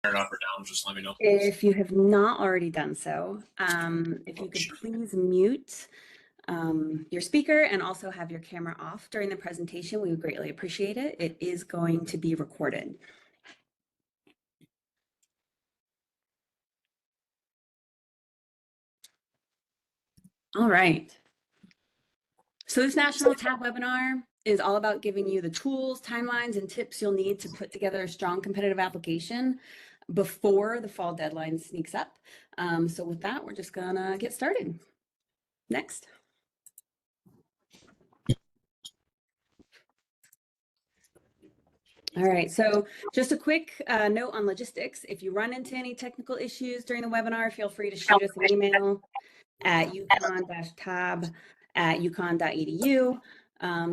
Turn it up or down, just let me know. If you have not already done so, if you could please mute your speaker and also have your camera off during the presentation, we would greatly appreciate it. It is going to be recorded. All right. So this National TAB webinar is all about giving you the tools, timelines, and tips you'll need to put together a strong competitive application before the fall deadline sneaks up. So with that, we're just gonna get started. Next. All right, so just a quick note on logistics. If you run into any technical issues during the webinar, feel free to shoot us an email at uconn-tab@uconn.edu.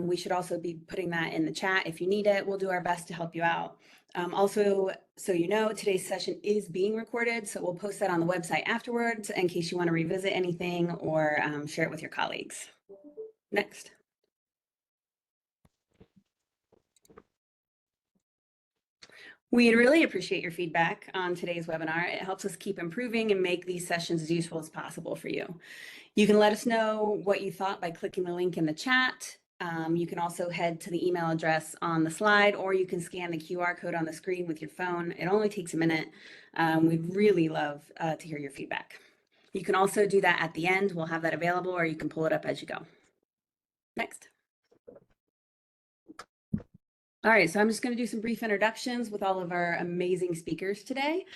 We should also be putting that in the chat if you need it. We'll do our best to help you out. Also, so you know, today's session is being recorded, so we'll post that on the website afterwards in case you want to revisit anything or share it with your colleagues. Next. We'd really appreciate your feedback on today's webinar. It helps us keep improving and make these sessions as useful as possible for you. You can let us know what you thought by clicking the link in the chat. You can also head to the email address on the slide, or you can scan the QR code on the screen with your phone. It only takes a minute. We'd really love to hear your feedback. You can also do that at the end. We'll have that available, or you can pull it up as you go. Next. All right, so I'm just going to do some brief introductions with all of our amazing speakers today.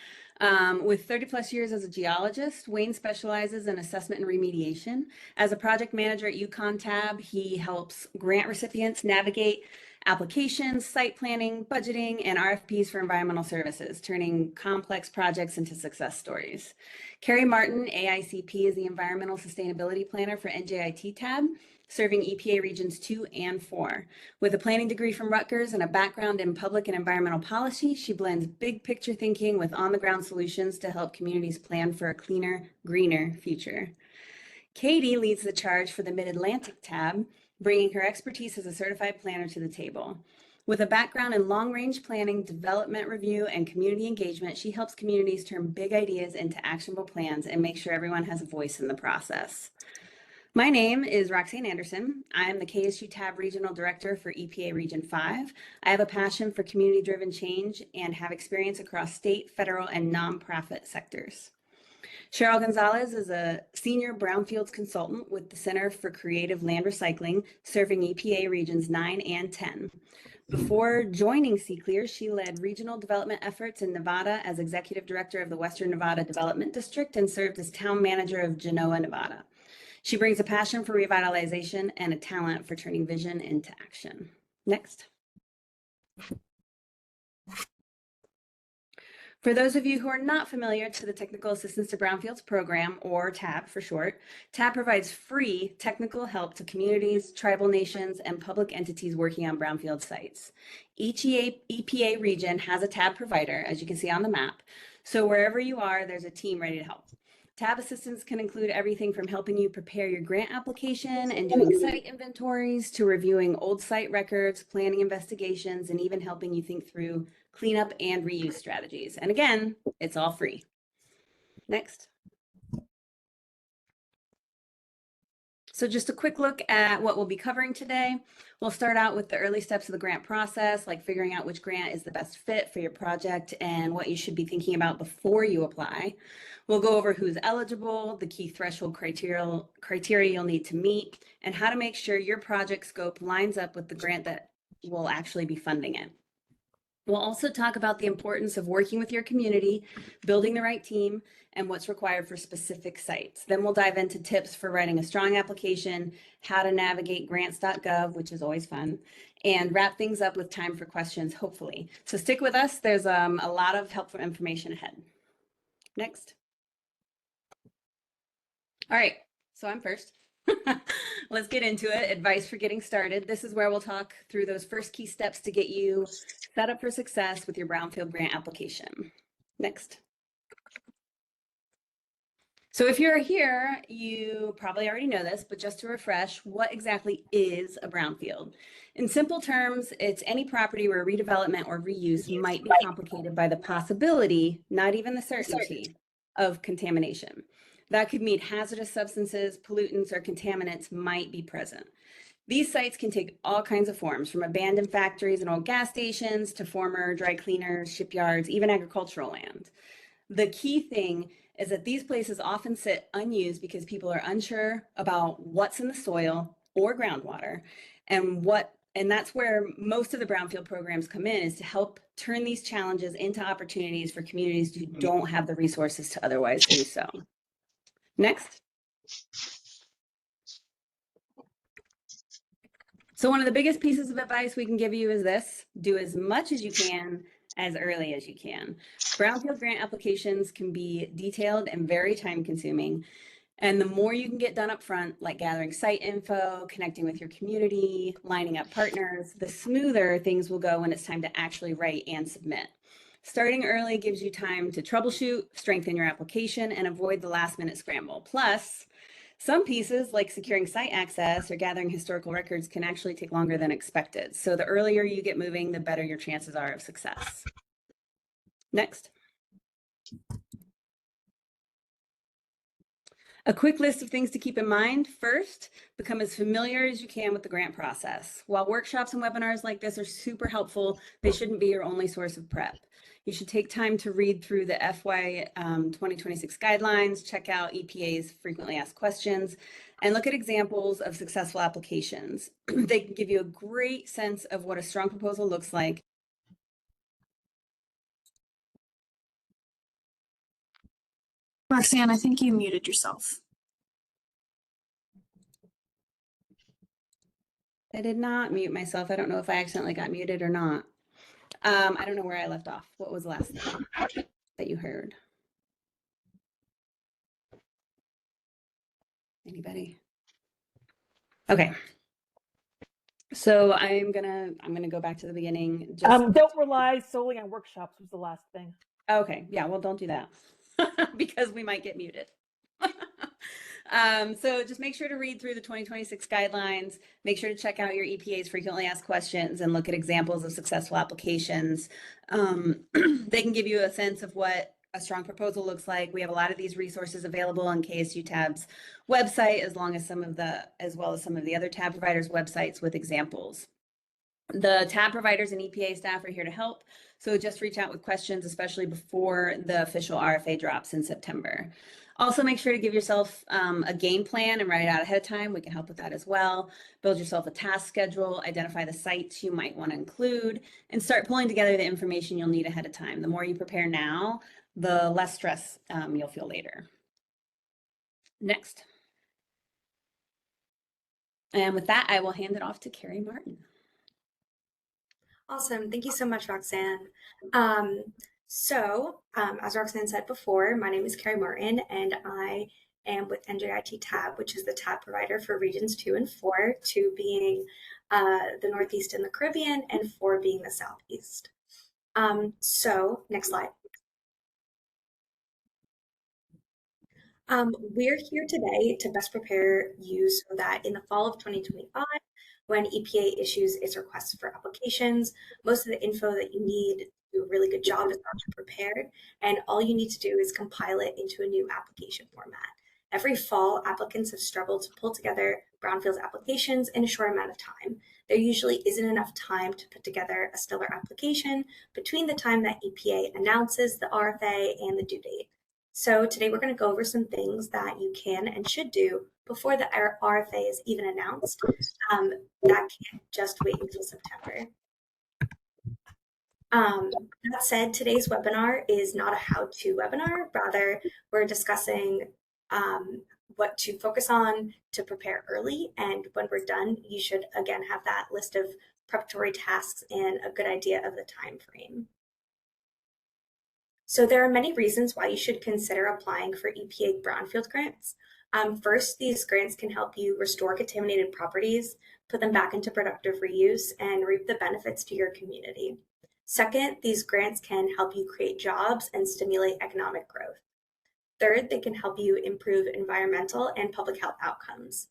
With 30 plus years as a geologist, Wayne specializes in assessment and remediation. As a project manager at UConn TAB, he helps grant recipients navigate applications, site planning, budgeting, and RFPs for environmental services, turning complex projects into success stories. Carrie Martin, AICP, is the Environmental Sustainability Planner for NJIT TAB, serving EPA Regions 2 and 4. With a planning degree from Rutgers and a background in public and environmental policy, she blends big picture thinking with on-the-ground solutions to help communities plan for a cleaner, greener future. Katie leads the charge for the Mid-Atlantic TAB, bringing her expertise as a certified planner to the table. With a background in long-range planning, development review, and community engagement, she helps communities turn big ideas into actionable plans and make sure everyone has a voice in the process. My name is Roxanne Anderson. I am the KSU TAB Regional Director for EPA Region 5. I have a passion for community-driven change and have experience across state, federal, and nonprofit sectors. Cheryl Gonzalez is a Senior Brownfields Consultant with the Center for Creative Land Recycling, serving EPA Regions 9 and 10. Before joining CClear, she led regional development efforts in Nevada as Executive Director of the Western Nevada Development District and served as Town Manager of Genoa, Nevada. She brings a passion for revitalization and a talent for turning vision into action. Next. For those of you who are not familiar to the Technical Assistance to Brownfields program, or TAB for short, TAB provides free technical help to communities, tribal nations, and public entities working on brownfield sites. Each EPA region has a TAB provider, as you can see on the map. So wherever you are, there's a team ready to help. TAB assistance can include everything from helping you prepare your grant application and doing site inventories to reviewing old site records, planning investigations, and even helping you think through cleanup and reuse strategies. And again, it's all free. Next. So just a quick look at what we'll be covering today. We'll start out with the early steps of the grant process, like figuring out which grant is the best fit for your project and what you should be thinking about before you apply. We'll go over who's eligible, the key threshold criteria you'll need to meet, and how to make sure your project scope lines up with the grant that will actually be funding it. We'll also talk about the importance of working with your community, building the right team, and what's required for specific sites. Then we'll dive into tips for writing a strong application, how to navigate grants.gov, which is always fun, and wrap things up with time for questions, hopefully. So stick with us. There's a lot of helpful information ahead. Next. All right, so I'm first. Let's get into it. Advice for getting started. This is where we'll talk through those first key steps to get you set up for success with your Brownfield grant application. Next. So if you're here, you probably already know this, but just to refresh, what exactly is a brownfield? In simple terms, it's any property where redevelopment or reuse might be complicated by the possibility, not even the certainty, of contamination. That could mean hazardous substances, pollutants, or contaminants might be present. These sites can take all kinds of forms, from abandoned factories and old gas stations to former dry cleaners, shipyards, even agricultural land. The key thing is that these places often sit unused because people are unsure about what's in the soil or groundwater, and that's where most of the brownfield programs come in, is to help turn these challenges into opportunities for communities who don't have the resources to otherwise do so. Next. So one of the biggest pieces of advice we can give you is this: do as much as you can as early as you can. Brownfield grant applications can be detailed and very time consuming. And the more you can get done up front, like gathering site info, connecting with your community, lining up partners, the smoother things will go when it's time to actually write and submit. Starting early gives you time to troubleshoot, strengthen your application, and avoid the last minute scramble. Plus, some pieces like securing site access or gathering historical records can actually take longer than expected. So the earlier you get moving, the better your chances are of success. Next. A quick list of things to keep in mind. First, become as familiar as you can with the grant process. While workshops and webinars like this are super helpful, they shouldn't be your only source of prep. You should take time to read through the FY 2026 guidelines, check out EPA's frequently asked questions, and look at examples of successful applications. They can give you a great sense of what a strong proposal looks like. Roxanne, I think you muted yourself. I did not mute myself. I don't know if I accidentally got muted or not. I don't know where I left off. What was the last thing that you heard? Anybody? Okay. So I'm gonna go back to the beginning. Don't rely solely on workshops was the last thing. Okay, yeah, well, don't do that because we might get muted. So just make sure to read through the 2026 guidelines, make sure to check out your EPA's frequently asked questions and look at examples of successful applications. They can give you a sense of what a strong proposal looks like. We have a lot of these resources available on KSU TAB's website, as well as some of the other TAB providers' websites with examples. The TAB providers and EPA staff are here to help, so just reach out with questions, especially before the official RFA drops in September. Also, make sure to give yourself a game plan and write it out ahead of time. We can help with that as well. Build yourself a task schedule, identify the sites you might want to include, and start pulling together the information you'll need ahead of time. The more you prepare now, the less stress you'll feel later. Next. And with that, I will hand it off to Carrie Martin. Awesome. Thank you so much, Roxanne. As Roxanne said before, my name is Carrie Martin, and I am with NJIT TAB, which is the TAB provider for regions 2 and 4, 2 being the Northeast and the Caribbean, and 4 being the Southeast. Next slide. We're here today to best prepare you so that in the fall of 2025, when EPA issues its requests for applications, most of the info that you need to do a really good job is already prepared, and all you need to do is compile it into a new application format. Every fall, applicants have struggled to pull together brownfield applications in a short amount of time. There usually isn't enough time to put together a stellar application between the time that EPA announces the RFA and the due date. So today we're going to go over some things that you can and should do before the RFA is even announced. That can't just wait until September. That said, today's webinar is not a how-to webinar. Rather, we're discussing what to focus on to prepare early. And when we're done, you should, again, have that list of preparatory tasks and a good idea of the time frame. So there are many reasons why you should consider applying for EPA brownfield grants. First, these grants can help you restore contaminated properties, put them back into productive reuse, and reap the benefits to your community. Second, these grants can help you create jobs and stimulate economic growth. Third, they can help you improve environmental and public health outcomes.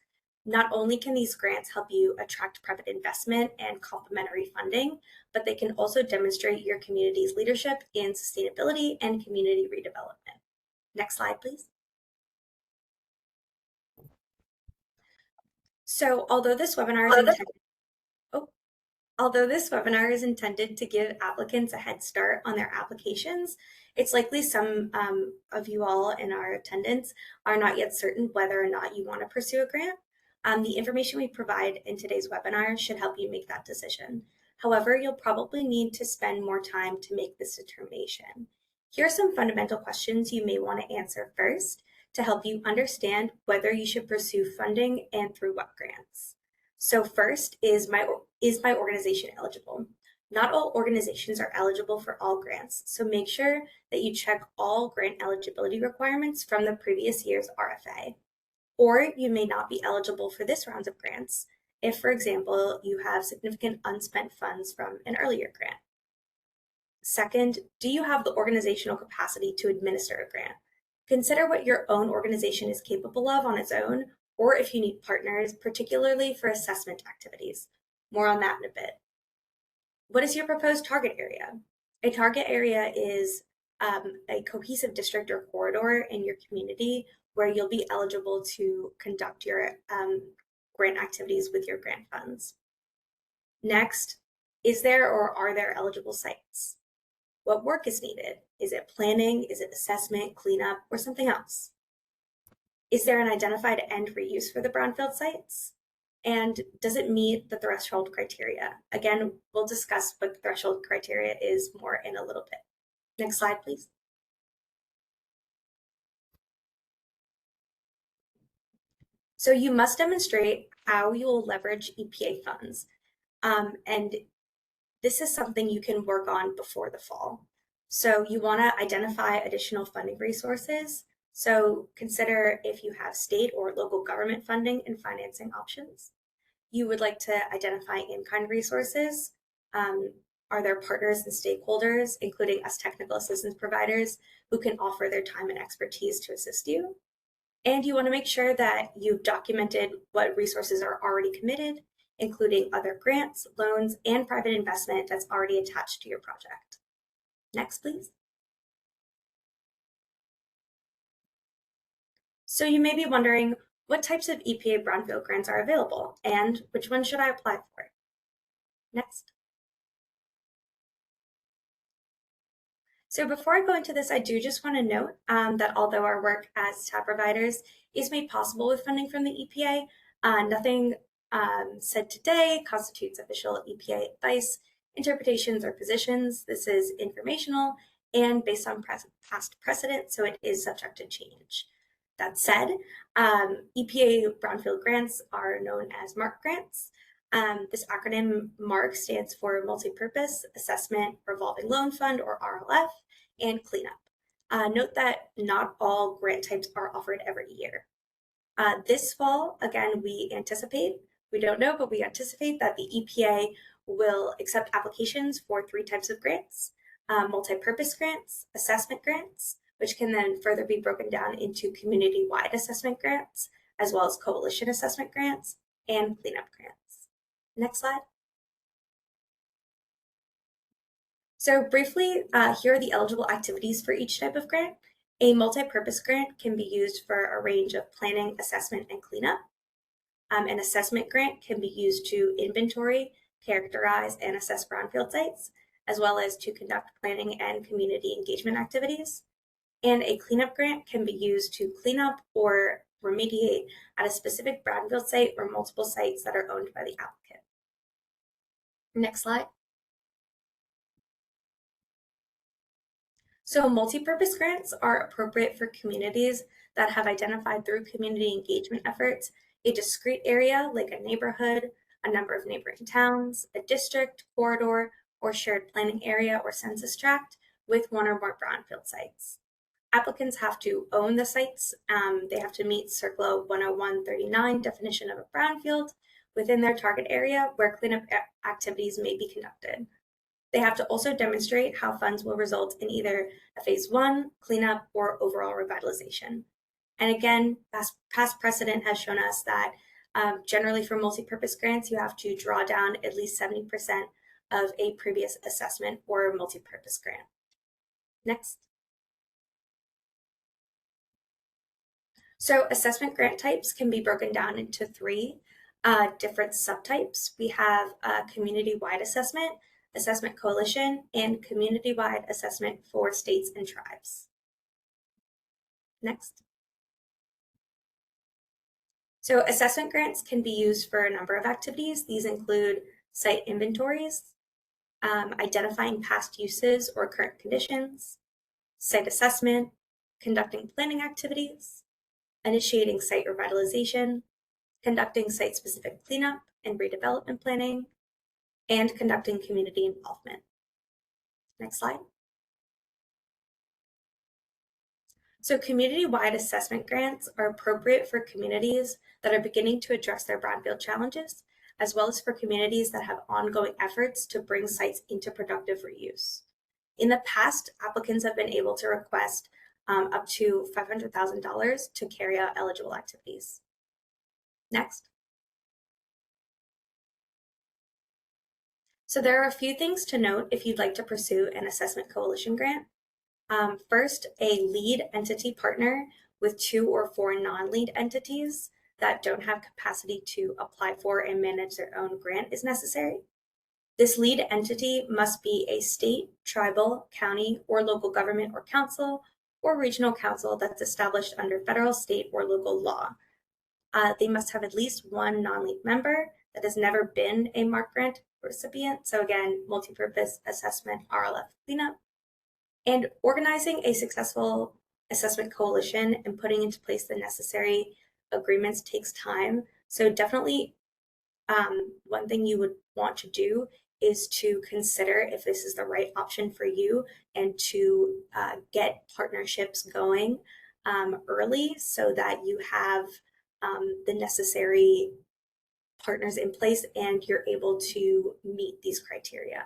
Not only can these grants help you attract private investment and complementary funding, but they can also demonstrate your community's leadership in sustainability and community redevelopment. Next slide, please. So although this webinar is intended to give applicants a head start on their applications, it's likely some of you all in our attendance are not yet certain whether or not you want to pursue a grant. The information we provide in today's webinar should help you make that decision. However, you'll probably need to spend more time to make this determination. Here are some fundamental questions you may want to answer first to help you understand whether you should pursue funding and through what grants. So first, is my organization eligible? Not all organizations are eligible for all grants, so make sure that you check all grant eligibility requirements from the previous year's RFA. Or you may not be eligible for this round of grants if, for example, you have significant unspent funds from an earlier grant. Second, do you have the organizational capacity to administer a grant? Consider what your own organization is capable of on its own, or if you need partners, particularly for assessment activities. More on that in a bit. What is your proposed target area? A target area is a cohesive district or corridor in your community where you'll be eligible to conduct your grant activities with your grant funds. Next, is there or are there eligible sites? What work is needed? Is it planning? Is it assessment, cleanup, or something else? Is there an identified end reuse for the brownfield sites? And does it meet the threshold criteria? Again, we'll discuss what the threshold criteria is more in a little bit. Next slide, please. So you must demonstrate how you will leverage EPA funds. And this is something you can work on before the fall. So you want to identify additional funding resources. So consider if you have state or local government funding and financing options. You would like to identify in-kind resources. Are there partners and stakeholders, including us technical assistance providers, who can offer their time and expertise to assist you? And you want to make sure that you've documented what resources are already committed, including other grants, loans, and private investment that's already attached to your project. Next, please. So you may be wondering, what types of EPA brownfield grants are available, and which one should I apply for? Next. So before I go into this, I do just want to note that although our work as TAP providers is made possible with funding from the EPA, nothing said today constitutes official EPA advice, interpretations, or positions. This is informational and based on past precedent, so it is subject to change. That said, EPA brownfield grants are known as MARC grants. This acronym MARC stands for Multi-Purpose Assessment Revolving Loan Fund, or RLF, and Cleanup. Note that not all grant types are offered every year. This fall, again, we don't know, but we anticipate that the EPA will accept applications for 3 types of grants: multi-purpose grants, assessment grants, which can then further be broken down into community-wide assessment grants, as well as coalition assessment grants, and cleanup grants. Next slide. So briefly, here are the eligible activities for each type of grant. A multi-purpose grant can be used for a range of planning, assessment, and cleanup. An assessment grant can be used to inventory, characterize, and assess brownfield sites, as well as to conduct planning and community engagement activities. And a cleanup grant can be used to clean up or remediate at a specific brownfield site or multiple sites that are owned by the applicant. Next slide. So multi-purpose grants are appropriate for communities that have identified through community engagement efforts a discrete area like a neighborhood, a number of neighboring towns, a district, corridor, or shared planning area or census tract with 1 or more brownfield sites. Applicants have to own the sites. They have to meet CERCLA 10139 definition of a brownfield within their target area where cleanup activities may be conducted. They have to also demonstrate how funds will result in either a phase 1 cleanup or overall revitalization. And again, past precedent has shown us that generally for multi-purpose grants, you have to draw down at least 70% of a previous assessment or multi-purpose grant. Next. So assessment grant types can be broken down into 3 different subtypes. We have community-wide assessment, assessment coalition, and community-wide assessment for states and tribes. Next. So assessment grants can be used for a number of activities. These include site inventories, identifying past uses or current conditions, site assessment, conducting planning activities, initiating site revitalization, conducting site-specific cleanup and redevelopment planning, and conducting community involvement. Next slide. So community-wide assessment grants are appropriate for communities that are beginning to address their brownfield challenges, as well as for communities that have ongoing efforts to bring sites into productive reuse. In the past, applicants have been able to request up to $500,000 to carry out eligible activities. Next. So there are a few things to note if you'd like to pursue an assessment coalition grant. First, a lead entity partner with 2 or 4 non-lead entities that don't have capacity to apply for and manage their own grant is necessary. This lead entity must be a state, tribal, county, or local government or council or regional council that's established under federal, state, or local law. They must have at least 1 non-lead member that has never been a MARC grant recipient. So again, multi-purpose assessment, RLF cleanup. And organizing a successful assessment coalition and putting into place the necessary agreements takes time. So definitely one thing you would want to do is to consider if this is the right option for you and to get partnerships going early so that you have the necessary partners in place and you're able to meet these criteria.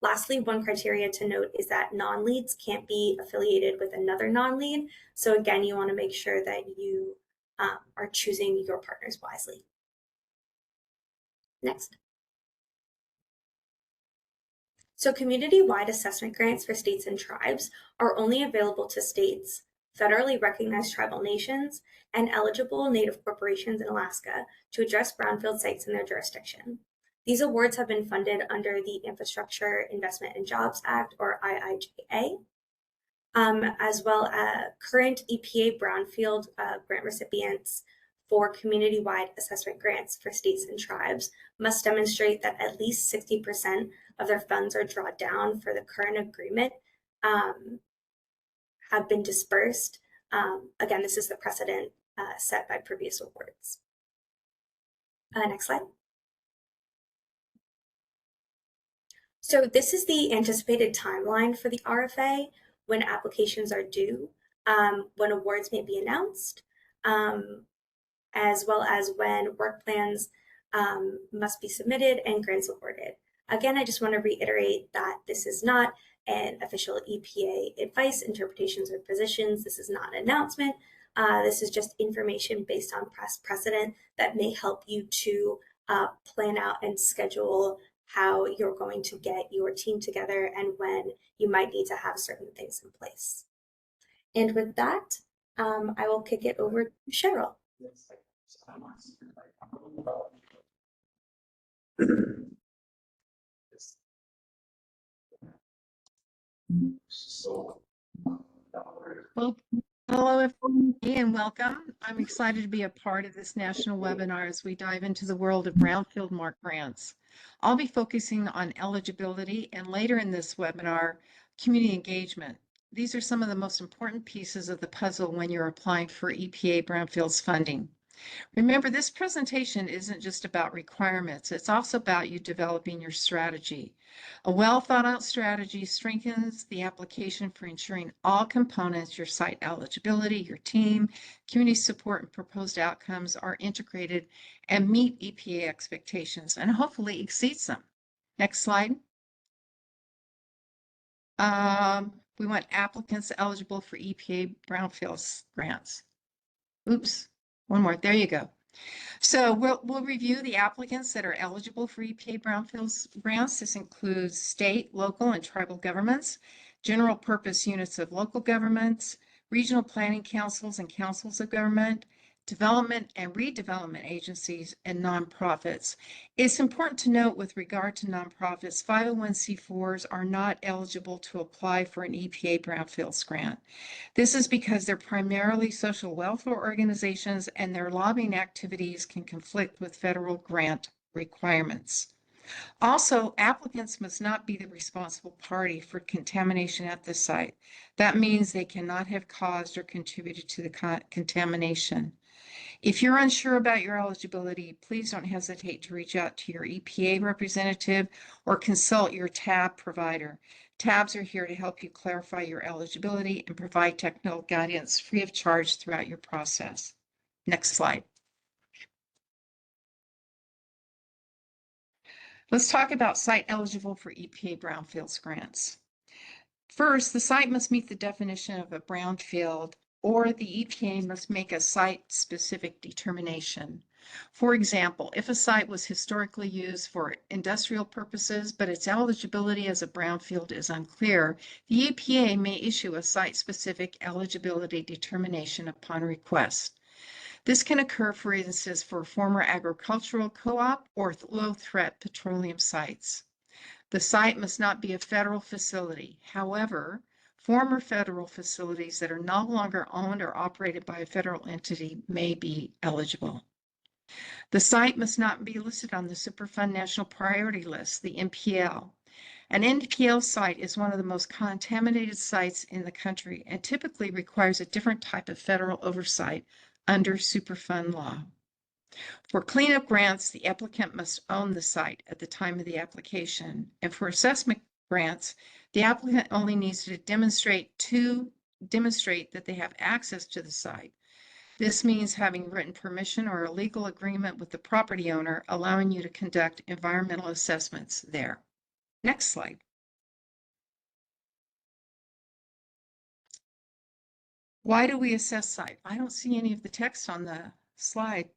Lastly, one criteria to note is that non-leads can't be affiliated with another non-lead. So again, you want to make sure that you are choosing your partners wisely. Next. So community-wide assessment grants for states and tribes are only available to states, federally recognized tribal nations, and eligible Native corporations in Alaska to address brownfield sites in their jurisdiction. These awards have been funded under the Infrastructure Investment and Jobs Act, or IIJA, as well as current EPA Brownfield grant recipients for community-wide assessment grants for states and tribes must demonstrate that at least 60% of their funds are drawn down for the current agreement have been dispersed. Again, this is the precedent set by previous awards. Next slide. So this is the anticipated timeline for the RFA, when applications are due, when awards may be announced, as well as when work plans must be submitted and grants awarded. Again, I just want to reiterate that this is not an official EPA advice, interpretations, or positions. This is not an announcement. This is just information based on past precedent that may help you to plan out and schedule how you're going to get your team together and when you might need to have certain things in place. And with that, I will kick it over to Cheryl. Well, hello everyone and welcome. I'm excited to be a part of this national webinar as we dive into the world of Brownfield MARC grants. I'll be focusing on eligibility and later in this webinar, community engagement. These are some of the most important pieces of the puzzle when you're applying for EPA Brownfields funding. Remember, this presentation isn't just about requirements, it's also about you developing your strategy. A well thought out strategy strengthens the application for ensuring all components, your site eligibility, your team, community support, and proposed outcomes are integrated and meet EPA expectations and hopefully exceeds them. Next slide. We want applicants eligible for EPA Brownfield grants. Oops, one more. There you go. So we'll review the applicants that are eligible for EPA Brownfields grants. This includes state, local, and tribal governments, general purpose units of local governments, regional planning councils and councils of government, development and redevelopment agencies, and nonprofits. It's important to note with regard to nonprofits, 501c4s are not eligible to apply for an EPA Brownfields grant. This is because they're primarily social welfare organizations and their lobbying activities can conflict with federal grant requirements. Also, applicants must not be the responsible party for contamination at the site. That means they cannot have caused or contributed to the contamination. If you're unsure about your eligibility, please don't hesitate to reach out to your EPA representative or consult your TAB provider. TABs are here to help you clarify your eligibility and provide technical guidance free of charge throughout your process. Next slide. Let's talk about site eligible for EPA Brownfields grants. First, the site must meet the definition of a brownfield, or the EPA must make a site-specific determination. For example, if a site was historically used for industrial purposes, but its eligibility as a brownfield is unclear, the EPA may issue a site-specific eligibility determination upon request. This can occur, for instance, for former agricultural co-op or low-threat petroleum sites. The site must not be a federal facility. However, former federal facilities that are no longer owned or operated by a federal entity may be eligible. The site must not be listed on the Superfund National Priority List, the NPL. An NPL site is one of the most contaminated sites in the country and typically requires a different type of federal oversight under Superfund law. For cleanup grants, the applicant must own the site at the time of the application. And for assessment grants, the applicant only needs to demonstrate that they have access to the site. This means having written permission or a legal agreement with the property owner, allowing you to conduct environmental assessments there. Next slide. Why do we assess site? I don't see any of the text on the slide.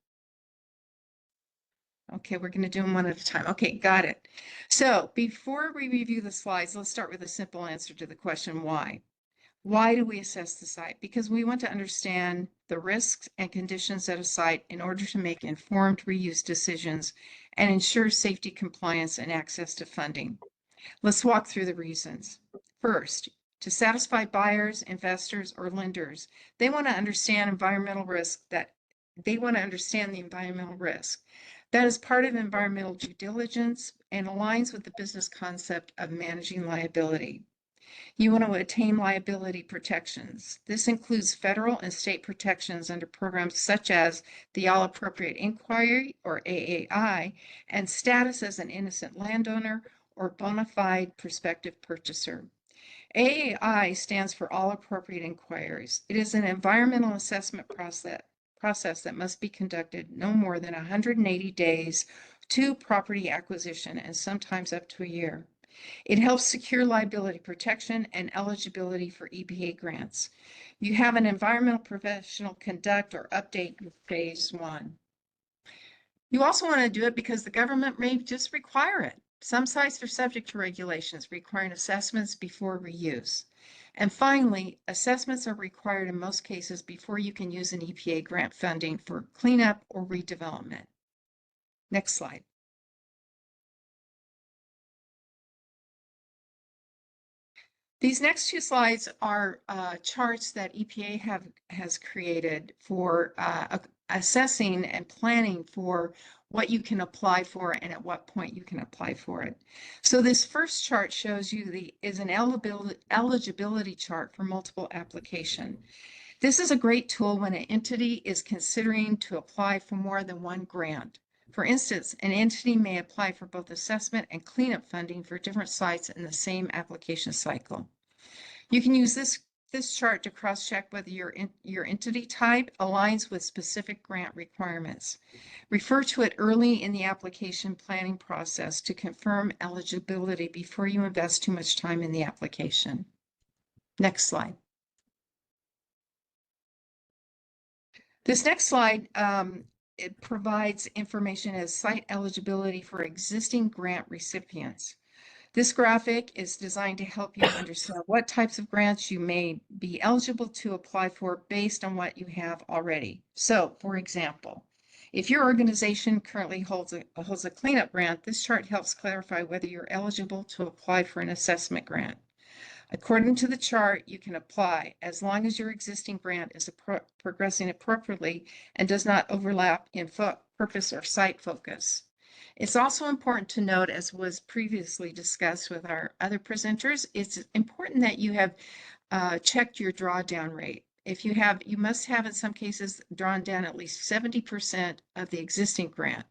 Okay, we're going to do them one at a time. Okay, got it. So before we review the slides, let's start with a simple answer to the question, why? Why do we assess the site? Because we want to understand the risks and conditions at a site in order to make informed reuse decisions and ensure safety, compliance, and access to funding. Let's walk through the reasons. First, to satisfy buyers, investors, or lenders, they want to understand the environmental risk. That is part of environmental due diligence and aligns with the business concept of managing liability. You want to attain liability protections. This includes federal and state protections under programs such as the All Appropriate Inquiry, or AAI, and status as an innocent landowner or bona fide prospective purchaser. AAI stands for All Appropriate Inquiries. It is an environmental assessment process that must be conducted no more than 180 days to property acquisition and sometimes up to a year. It helps secure liability protection and eligibility for EPA grants. You have an environmental professional conduct or update phase 1. You also want to do it because the government may just require it. Some sites are subject to regulations requiring assessments before reuse. And finally, assessments are required in most cases before you can use an EPA grant funding for cleanup or redevelopment. Next slide. These next two slides are charts that EPA has created for assessing and planning for what you can apply for and at what point you can apply for it. So this first chart shows you is an eligibility chart for multiple application. This is a great tool when an entity is considering to apply for more than one grant. For instance, an entity may apply for both assessment and cleanup funding for different sites in the same application cycle. You can use this this chart to cross-check whether your entity type aligns with specific grant requirements. Refer to it early in the application planning process to confirm eligibility before you invest too much time in the application. Next slide. This next slide, it provides information as site eligibility for existing grant recipients. This graphic is designed to help you understand what types of grants you may be eligible to apply for based on what you have already. So, for example, if your organization currently holds a cleanup grant, this chart helps clarify whether you're eligible to apply for an assessment grant. According to the chart, you can apply as long as your existing grant is progressing appropriately and does not overlap in purpose or site focus. It's also important to note, as was previously discussed with our other presenters, it's important that you have checked your drawdown rate. If you have, you must have in some cases drawn down at least 70% of the existing grant.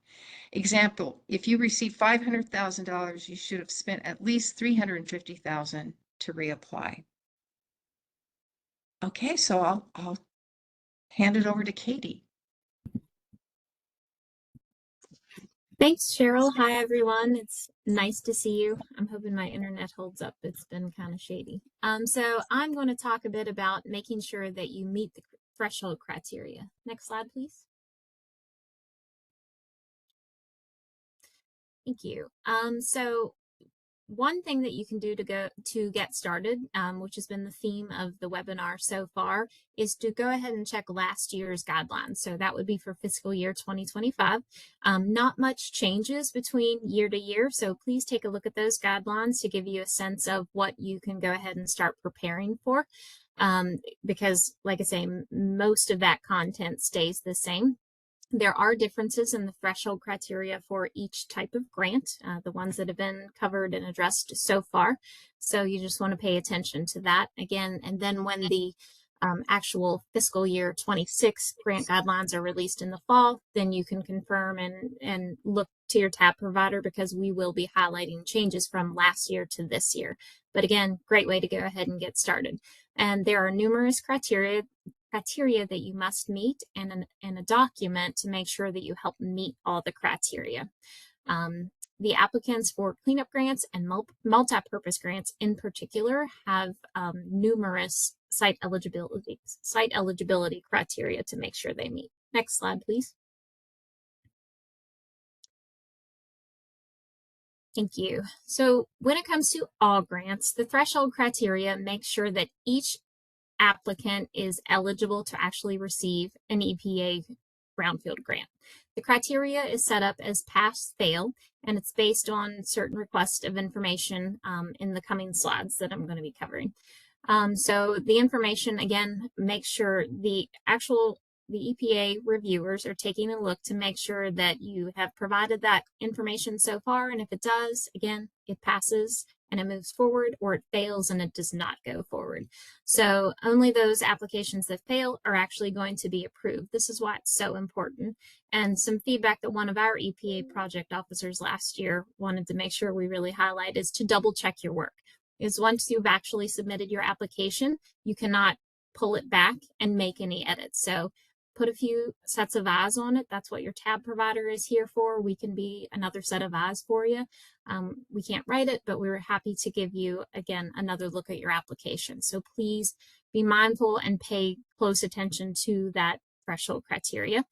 Example, if you receive $500,000, you should have spent at least $350,000 to reapply. Okay, so I'll hand it over to Katie. Thanks, Cheryl. Hi, everyone. It's nice to see you. I'm hoping my internet holds up. It's been kind of shady. So I'm going to talk a bit about making sure that you meet the threshold criteria. Next slide, please. Thank you. So one thing that you can do to get started, which has been the theme of the webinar so far, is to go ahead and check last year's guidelines. So that would be for fiscal year 2025. Not much changes between year to year, so please take a look at those guidelines to give you a sense of what you can go ahead and start preparing for. Because, like I say, most of that content stays the same. There are differences in the threshold criteria for each type of grant, the ones that have been covered and addressed so far. So you just want to pay attention to that again. And then when the actual fiscal year 26 grant guidelines are released in the fall, then you can confirm and look to your tab provider, because we will be highlighting changes from last year to this year. But again, great way to go ahead and get started. And there are numerous criteria that you must meet and a document to make sure that you help meet all the criteria. The applicants for cleanup grants and multi-purpose grants in particular have numerous site eligibility criteria to make sure they meet. Next slide, please. Thank you. So when it comes to all grants, the threshold criteria makes sure that each applicant is eligible to actually receive an EPA Brownfield grant. The criteria is set up as pass-fail, and it's based on certain requests of information in the coming slides that I'm going to be covering. So the information, again, make sure the EPA reviewers are taking a look to make sure that you have provided that information so far, and if it does, again, it passes and it moves forward, or it fails and it does not go forward. So only those applications that fail are actually going to be approved. This is why it's so important. And some feedback that one of our EPA project officers last year wanted to make sure we really highlight is to double check your work. Is once you've actually submitted your application, you cannot pull it back and make any edits. So put a few sets of eyes on it. That's what your tab provider is here for. We can be another set of eyes for you. We can't write it, but we were happy to give you, again, another look at your application. So please be mindful and pay close attention to that threshold criteria.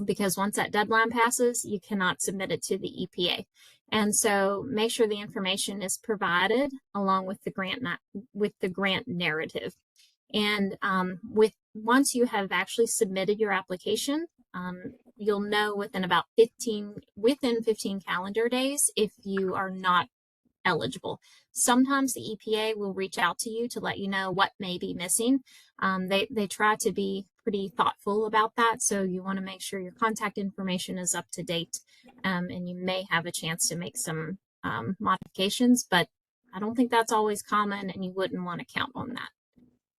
Because once that deadline passes, you cannot submit it to the EPA. And so make sure the information is provided along with the grant narrative. And once you have actually submitted your application, you'll know within 15 calendar days if you are not eligible. Sometimes the EPA will reach out to you to let you know what may be missing. They try to be pretty thoughtful about that, so you want to make sure your contact information is up to date, and you may have a chance to make some modifications, but I don't think that's always common, and you wouldn't want to count on that.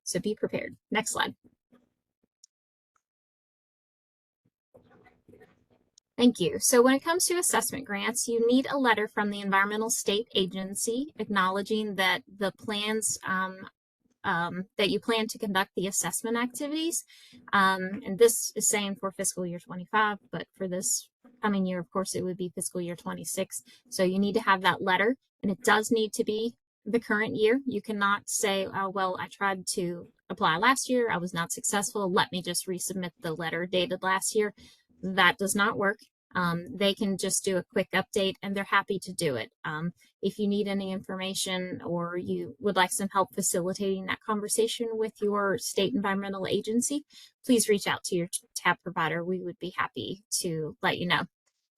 So be prepared. Next slide. Thank you. So when it comes to assessment grants, you need a letter from the environmental state agency acknowledging that the plans that you plan to conduct the assessment activities. And this is saying for fiscal year 25, but for this coming year, of course, it would be fiscal year 26. So you need to have that letter, and it does need to be the current year. You cannot say, oh, well, I tried to apply last year, I was not successful, let me just resubmit the letter dated last year. That does not work. They can just do a quick update, and they're happy to do it. If you need any information or you would like some help facilitating that conversation with your state environmental agency, please reach out to your TAB provider. We would be happy to let you know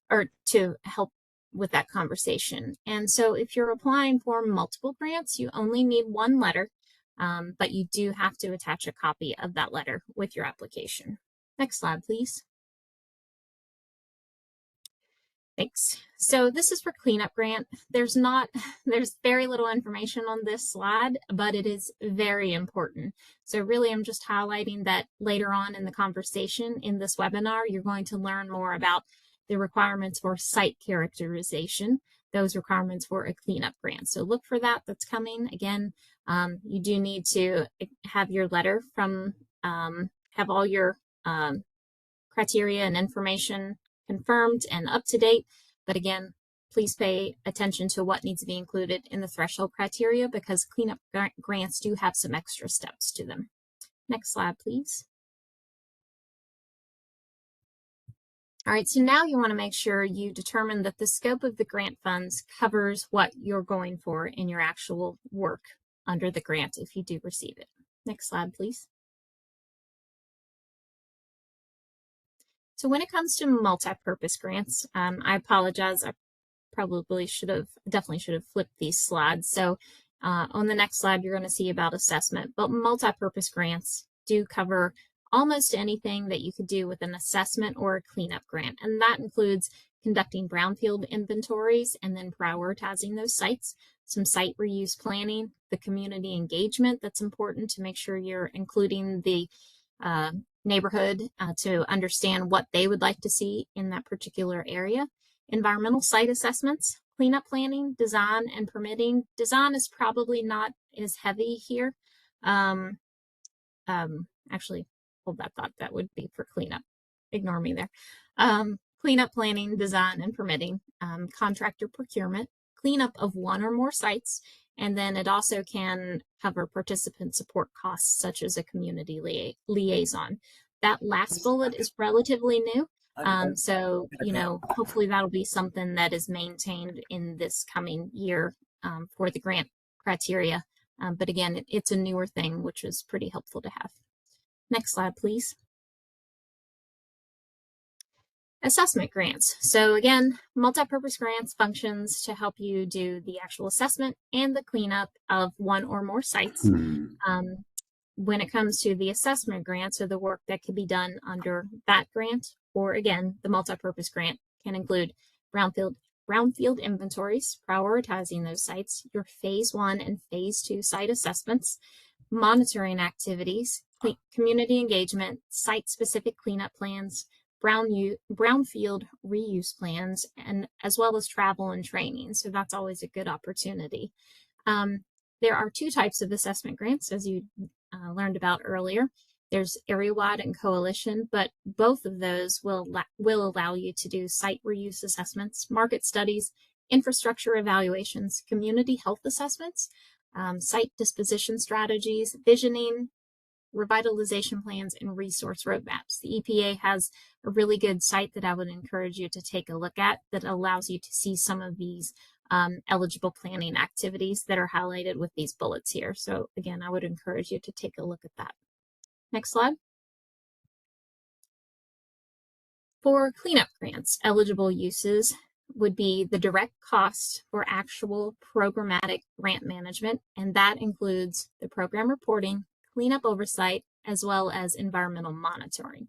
or to help with that conversation. And so if you're applying for multiple grants, you only need one letter, but you do have to attach a copy of that letter with your application. Next slide, please. Thanks. So this is for cleanup grant. There's very little information on this slide, but it is very important. So really, I'm just highlighting that later on in the conversation in this webinar, you're going to learn more about the requirements for site characterization, those requirements for a cleanup grant. So look for that. That's coming. Again, you do need to have your letter from, have all your criteria and information confirmed and up to date. But again, please pay attention to what needs to be included in the threshold criteria, because cleanup grants do have some extra steps to them. Next slide, please. All right, so now you want to make sure you determine that the scope of the grant funds covers what you're going for in your actual work under the grant if you do receive it. Next slide, please. So when it comes to multi-purpose grants, I apologize. I definitely should have flipped these slides. So on the next slide, you're going to see about assessment, but multi-purpose grants do cover almost anything that you could do with an assessment or a cleanup grant. And that includes conducting brownfield inventories and then prioritizing those sites, some site reuse planning, the community engagement that's important to make sure you're including the neighborhood to understand what they would like to see in that particular area. Environmental site assessments, cleanup planning, design, and permitting. Design is probably not as heavy here. Actually, hold that thought. That would be for cleanup. Ignore me there. Cleanup planning, design, and permitting. Contractor procurement, cleanup of one or more sites, and then it also can cover participant support costs, such as a community liaison. That last bullet is relatively new. So, hopefully that'll be something that is maintained in this coming year for the grant criteria. But again, it's a newer thing, which is pretty helpful to have. Next slide, please. Assessment grants. So again, multi-purpose grants functions to help you do the actual assessment and the cleanup of one or more sites. When it comes to the assessment grant, so the work that could be done under that grant, or again, the multi-purpose grant can include brownfield inventories, prioritizing those sites, your phase 1 and phase 2 site assessments, monitoring activities, community engagement, site-specific cleanup plans, brownfield reuse plans, and as well as travel and training. So that's always a good opportunity. There are two types of assessment grants, as you learned about earlier. There's area-wide and coalition, but both of those will allow you to do site reuse assessments, market studies, infrastructure evaluations, community health assessments, site disposition strategies, visioning, revitalization plans, and resource roadmaps. The EPA has a really good site that I would encourage you to take a look at that allows you to see some of these eligible planning activities that are highlighted with these bullets here. So again, I would encourage you to take a look at that. Next slide. For cleanup grants, eligible uses would be the direct cost for actual programmatic grant management, and that includes the program reporting, cleanup oversight, as well as environmental monitoring.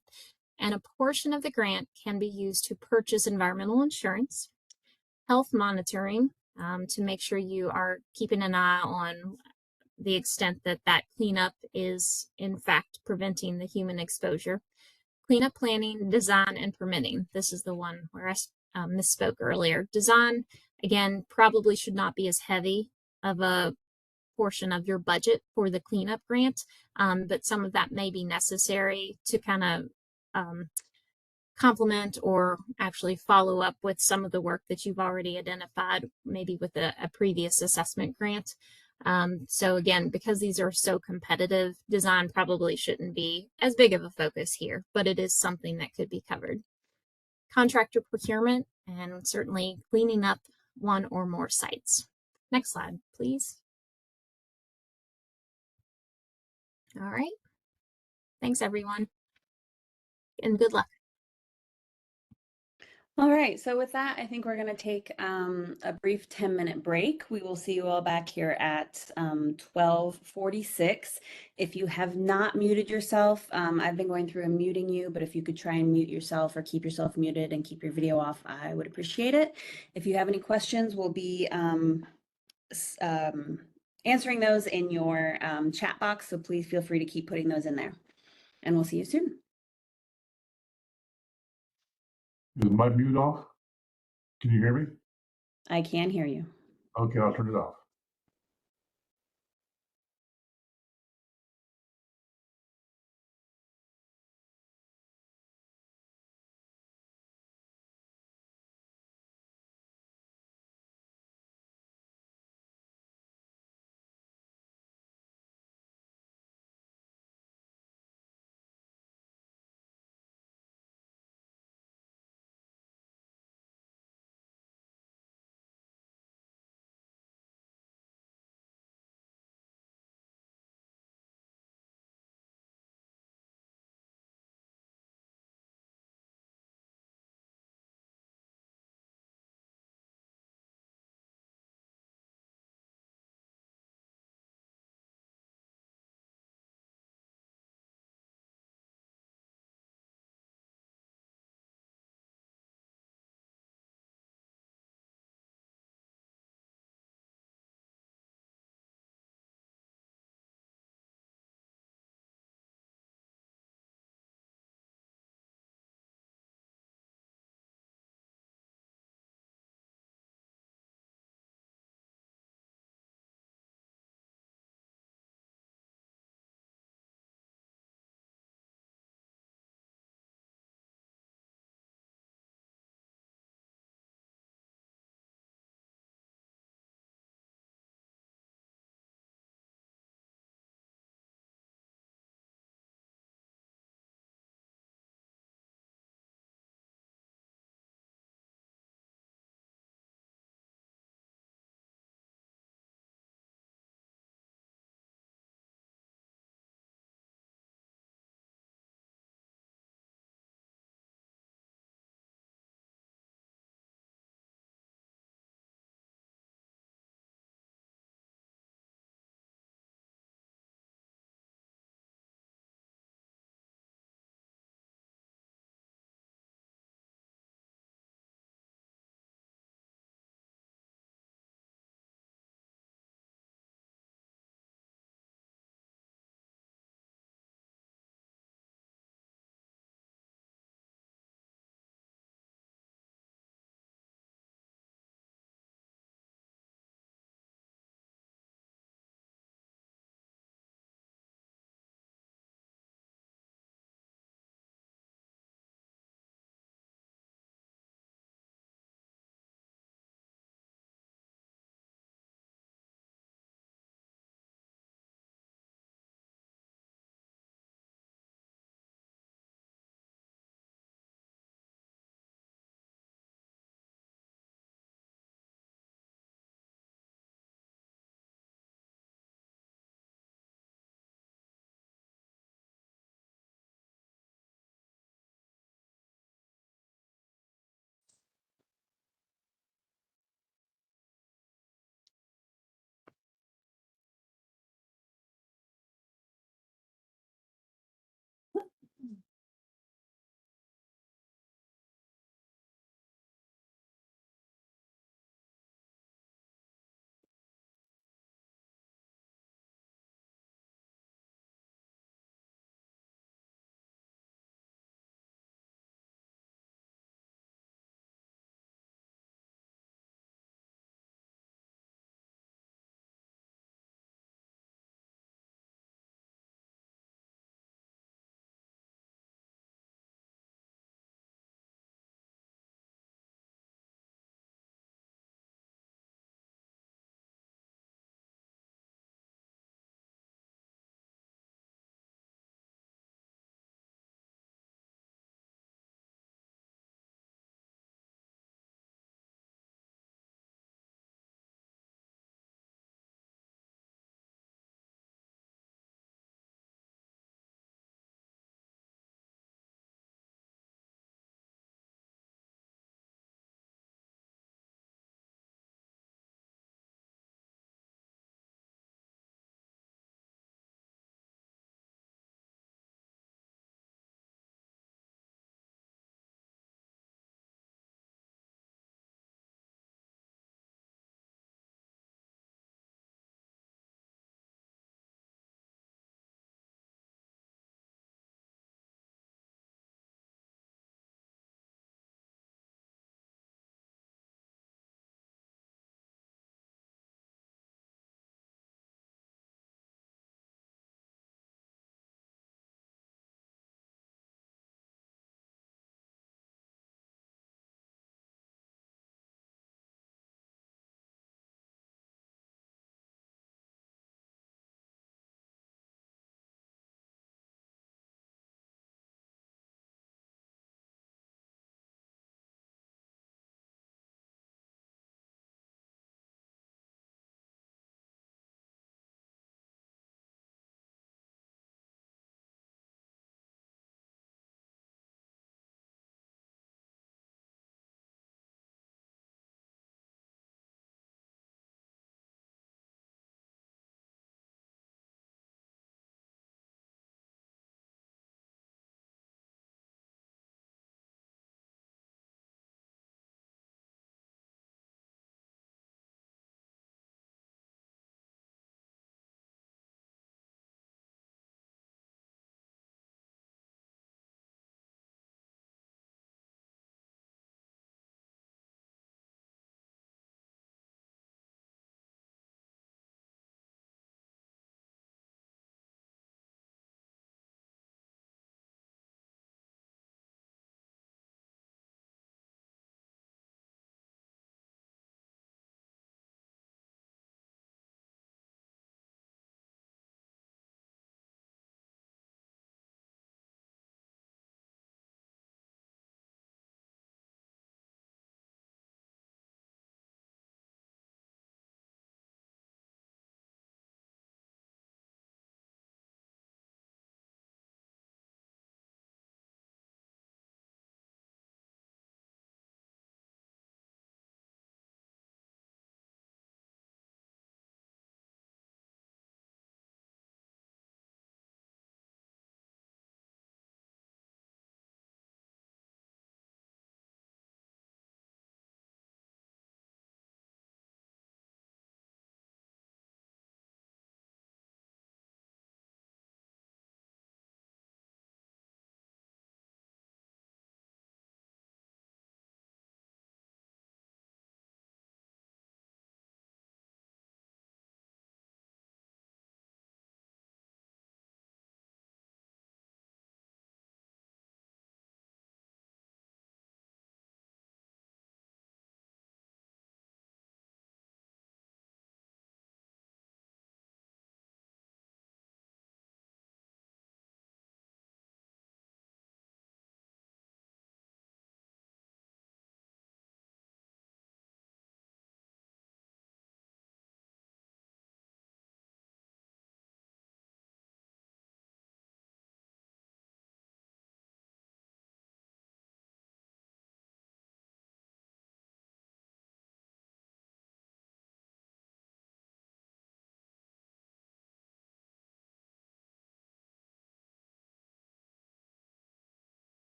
And a portion of the grant can be used to purchase environmental insurance, health monitoring, to make sure you are keeping an eye on the extent that that cleanup is in fact preventing the human exposure, cleanup planning, design, and permitting. This is the one where I misspoke earlier. Design, again, probably should not be as heavy of a portion of your budget for the cleanup grant, but some of that may be necessary to kind of complement or actually follow up with some of the work that you've already identified, maybe with a previous assessment grant. So again, because these are so competitive, design probably shouldn't be as big of a focus here, but it is something that could be covered. Contractor procurement and certainly cleaning up one or more sites. Next slide, please. All right. Thanks, everyone, and good luck. All right, so with that, I think we're going to take a brief 10-minute break. We will see you all back here at 12:46. If you have not muted yourself, I've been going through and muting you, but if you could try and mute yourself or keep yourself muted and keep your video off, I would appreciate it. If you have any questions, we'll be answering those in your chat box, so please feel free to keep putting those in there. And we'll see you soon. Is my mute off? Can you hear me? I can hear you. Okay, I'll turn it off.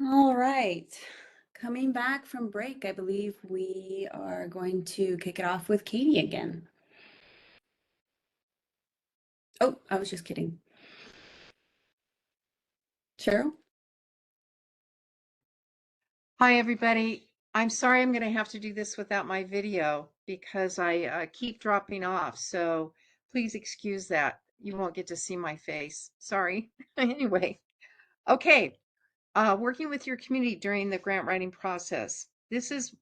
All right. Coming back from break, I believe we are going to kick it off with Katie again. Oh, I was just kidding. Cheryl? Hi, everybody. I'm sorry I'm going to have to do this without my video because I keep dropping off. So please excuse that. You won't get to see my face. Sorry. Anyway, okay. Working with your community during the grant writing process. This is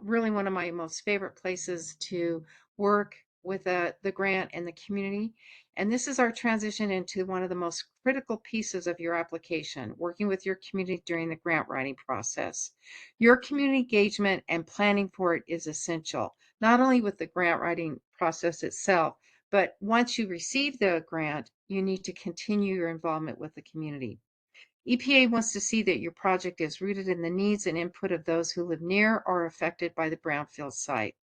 really one of my most favorite places to work with the grant and the community. And this is our transition into one of the most critical pieces of your application, working with your community during the grant writing process. Your community engagement and planning for it is essential, not only with the grant writing process itself, but once you receive the grant, you need to continue your involvement with the community. EPA wants to see that your project is rooted in the needs and input of those who live near or are affected by the Brownfield site.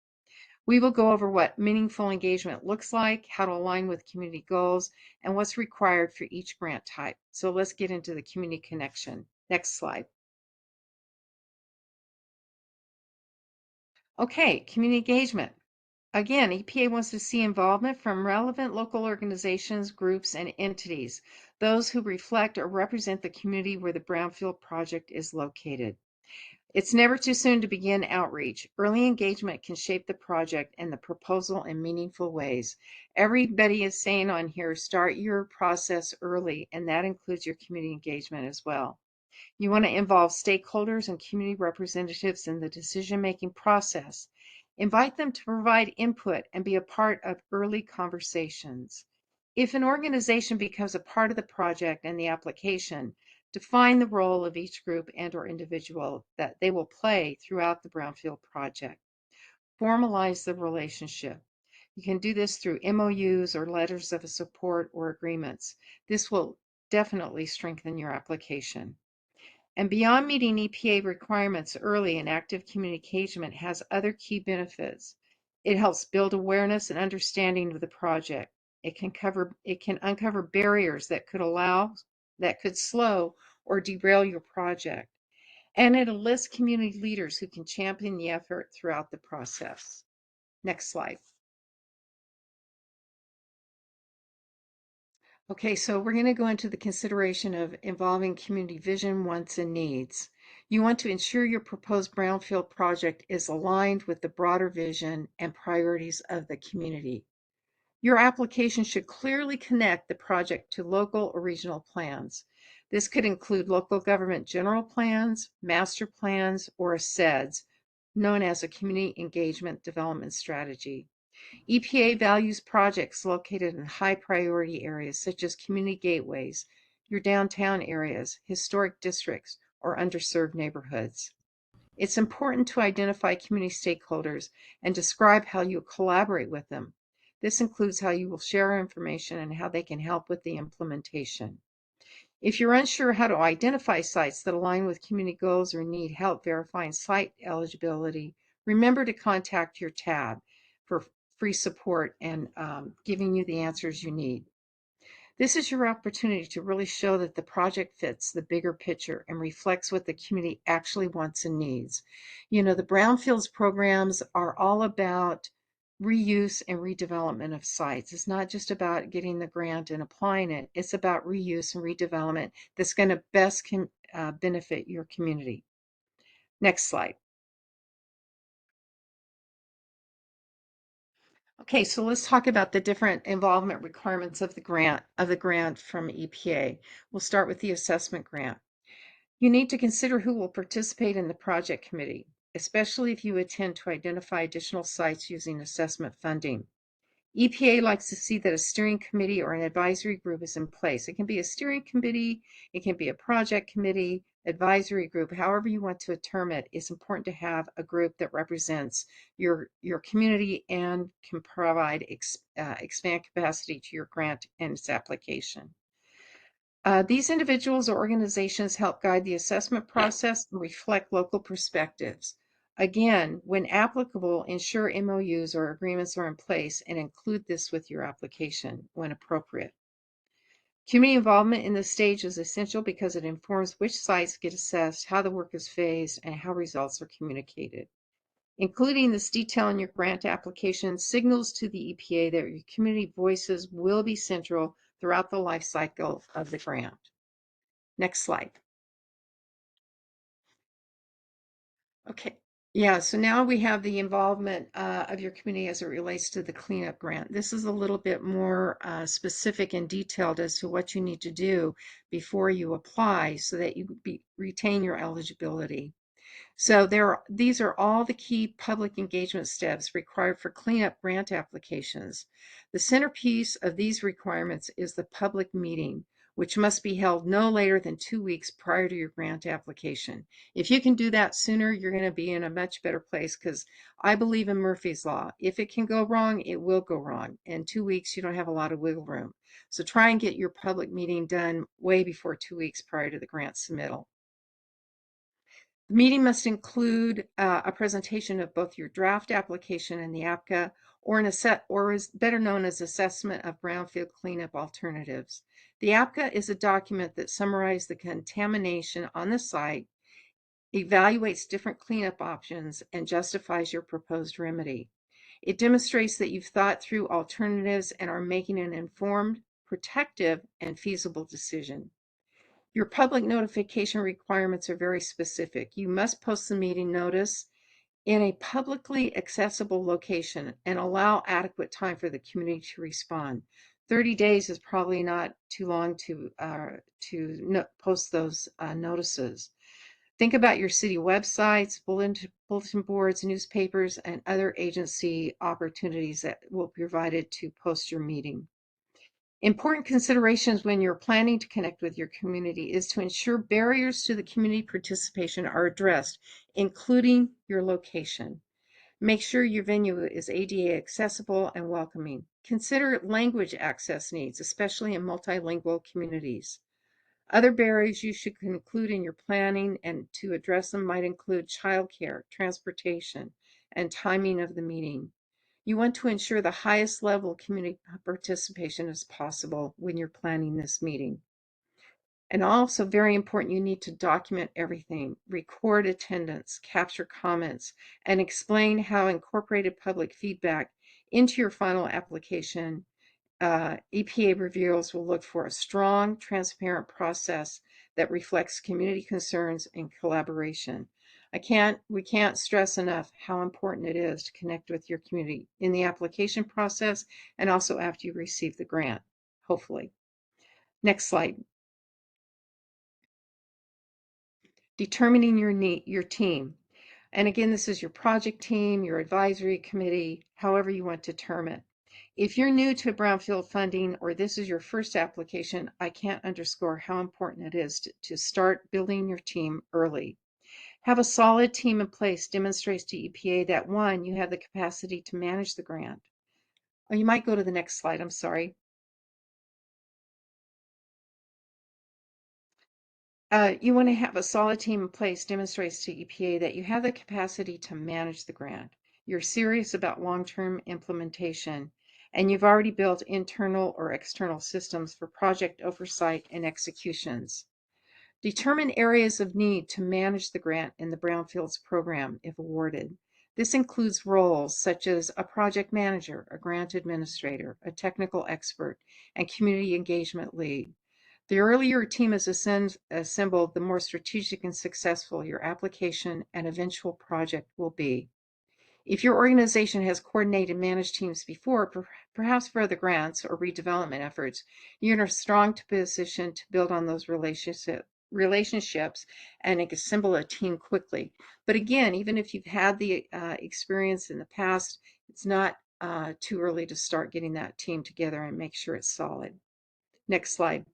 We will go over what meaningful engagement looks like, how to align with community goals, and what's required for each grant type. So let's get into the community connection. Next slide. Okay, community engagement. Again, EPA wants to see involvement from relevant local organizations, groups, and entities, those who reflect or represent the community where the Brownfield project is located. It's never too soon to begin outreach. Early engagement can shape the project and the proposal in meaningful ways. Everybody is saying on here, start your process early, and that includes your community engagement as well. You want to involve stakeholders and community representatives in the decision-making process. Invite them to provide input and be a part of early conversations. If an organization becomes a part of the project and the application, define the role of each group and/or individual that they will play throughout the Brownfield project. Formalize the relationship. You can do this through MOUs or letters of support or agreements. This will definitely strengthen your application. And beyond meeting EPA requirements early, and active community engagement has other key benefits. It helps build awareness and understanding of the project. It can uncover barriers that could slow or derail your project. And it enlists community leaders who can champion the effort throughout the process. Next slide. Okay, so we're going to go into the consideration of involving community vision, wants, and needs. You want to ensure your proposed Brownfield project is aligned with the broader vision and priorities of the community. Your application should clearly connect the project to local or regional plans. This could include local government general plans, master plans, or a CEDS, known as a Community Engagement Development Strategy. EPA values projects located in high priority areas such as community gateways, your downtown areas, historic districts, or underserved neighborhoods. It's important to identify community stakeholders and describe how you collaborate with them. This includes how you will share information and how they can help with the implementation. If you're unsure how to identify sites that align with community goals or need help verifying site eligibility, remember to contact your tab for free support and giving you the answers you need. This is your opportunity to really show that the project fits the bigger picture and reflects what the community actually wants and needs. You know, the Brownfields programs are all about reuse and redevelopment of sites. It's not just about getting the grant and applying it. It's about reuse and redevelopment that's going to best benefit your community. Next slide. Okay, so let's talk about the different involvement requirements of the grant from EPA. We'll start with the assessment grant. You need to consider who will participate in the project committee. especially if you intend to identify additional sites using assessment funding. EPA likes to see that a steering committee or an advisory group is in place. It can be a steering committee, it can be a project committee, advisory group, however you want to term it. It's important to have a group that represents your community and can provide expand capacity to your grant and its application. These individuals or organizations help guide the assessment process and reflect local perspectives. Again, when applicable, ensure MOUs or agreements are in place and include this with your application when appropriate. Community involvement in this stage is essential because it informs which sites get assessed, how the work is phased, and how results are communicated. Including this detail in your grant application signals to the EPA that your community voices will be central throughout the life cycle of the grant. Next slide. Okay. Yeah, so now we have the involvement of your community as it relates to the cleanup grant. This is a little bit more specific and detailed as to what you need to do before you apply so that you retain your eligibility. So these are all the key public engagement steps required for cleanup grant applications. The centerpiece of these requirements is the public meeting, which must be held no later than 2 weeks prior to your grant application. If you can do that sooner, you're going to be in a much better place because I believe in Murphy's Law. If it can go wrong, it will go wrong. In 2 weeks, you don't have a lot of wiggle room. So try and get your public meeting done way before 2 weeks prior to the grant submittal. The meeting must include a presentation of both your draft application and the APCA, or is better known as Assessment of Brownfield Cleanup Alternatives. The APCA is a document that summarizes the contamination on the site, evaluates different cleanup options, and justifies your proposed remedy. It demonstrates that you've thought through alternatives and are making an informed, protective, and feasible decision. Your public notification requirements are very specific. You must post the meeting notice in a publicly accessible location and allow adequate time for the community to respond. 30 days is probably not too long to post those notices. Think about your city websites, bulletin boards, newspapers, and other agency opportunities that will be provided to post your meeting. Important considerations when you're planning to connect with your community is to ensure barriers to the community participation are addressed, including your location. Make sure your venue is ADA accessible and welcoming. Consider language access needs, especially in multilingual communities. Other barriers you should include in your planning and to address them might include childcare, transportation, and timing of the meeting. You want to ensure the highest level of community participation as possible when you're planning this meeting. And also very important, you need to document everything, record attendance, capture comments, and explain how incorporated public feedback into your final application. EPA reviewers will look for a strong, transparent process that reflects community concerns and collaboration. We can't stress enough how important it is to connect with your community in the application process and also after you receive the grant, hopefully. Next slide. Determining your team. And again, this is your project team, your advisory committee, however you want to term it. If you're new to Brownfield funding or this is your first application, I can't underscore how important it is to start building your team early. Have a solid team in place demonstrates to EPA that one, you have the capacity to manage the grant. Oh, you might go to the next slide, I'm sorry. You want to have a solid team in place demonstrates to EPA that you have the capacity to manage the grant. You're serious about long-term implementation, and you've already built internal or external systems for project oversight and executions. Determine areas of need to manage the grant in the Brownfields program if awarded. This includes roles such as a project manager, a grant administrator, a technical expert, and community engagement lead. The earlier a team is assembled, the more strategic and successful your application and eventual project will be. If your organization has coordinated and managed teams before, perhaps for other grants or redevelopment efforts, you're in a strong position to build on those relationships relationships and assemble a team quickly. But again, even if you've had the experience in the past, it's not too early to start getting that team together and make sure it's solid. Next slide.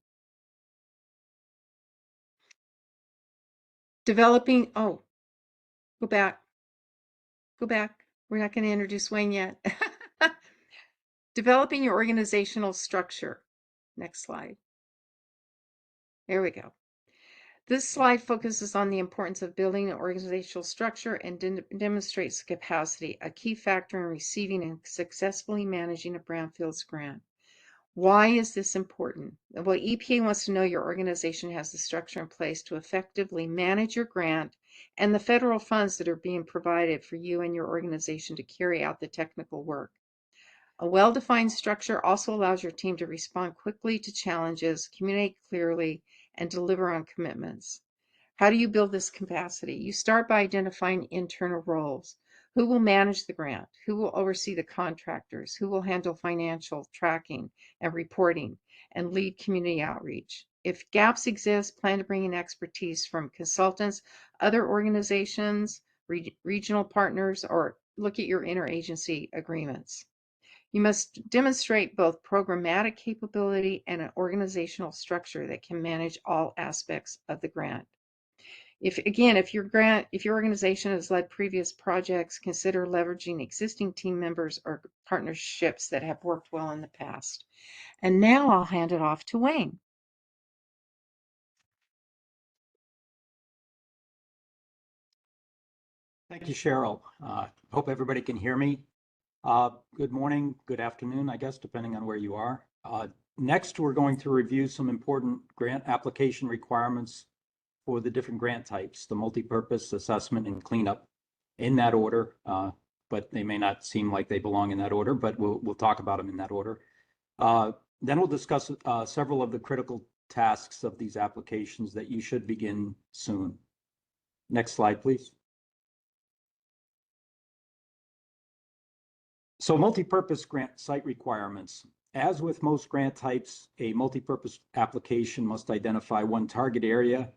Developing, oh, go back. Go back. We're not going to introduce Wayne yet. Developing your organizational structure. Next slide. There we go. This slide focuses on the importance of building an organizational structure and demonstrates capacity, a key factor in receiving and successfully managing a Brownfields grant. Why is this important? Well, EPA wants to know your organization has the structure in place to effectively manage your grant and the federal funds that are being provided for you and your organization to carry out the technical work. A well-defined structure also allows your team to respond quickly to challenges, communicate clearly, and deliver on commitments. How do you build this capacity? You start by identifying internal roles. Who will manage the grant? Who will oversee the contractors? Who will handle financial tracking and reporting and lead community outreach? If gaps exist, plan to bring in expertise from consultants, other organizations, regional partners, or look at your interagency agreements. You must demonstrate both programmatic capability and an organizational structure that can manage all aspects of the grant. If your organization has led previous projects, consider leveraging existing team members or partnerships that have worked well in the past. And now I'll hand it off to Wayne. Thank you, Cheryl. Hope everybody can hear me. Good morning, good afternoon, I guess, depending on where you are. Next, we're going to review some important grant application requirements for the different grant types, the multipurpose, assessment, and cleanup, in that order. But they may not seem like they belong in that order, but we'll talk about them in that order. Then we'll discuss several of the critical tasks of these applications that you should begin soon. Next slide, please. So multipurpose grant site requirements. As with most grant types, a multipurpose application must identify one target area,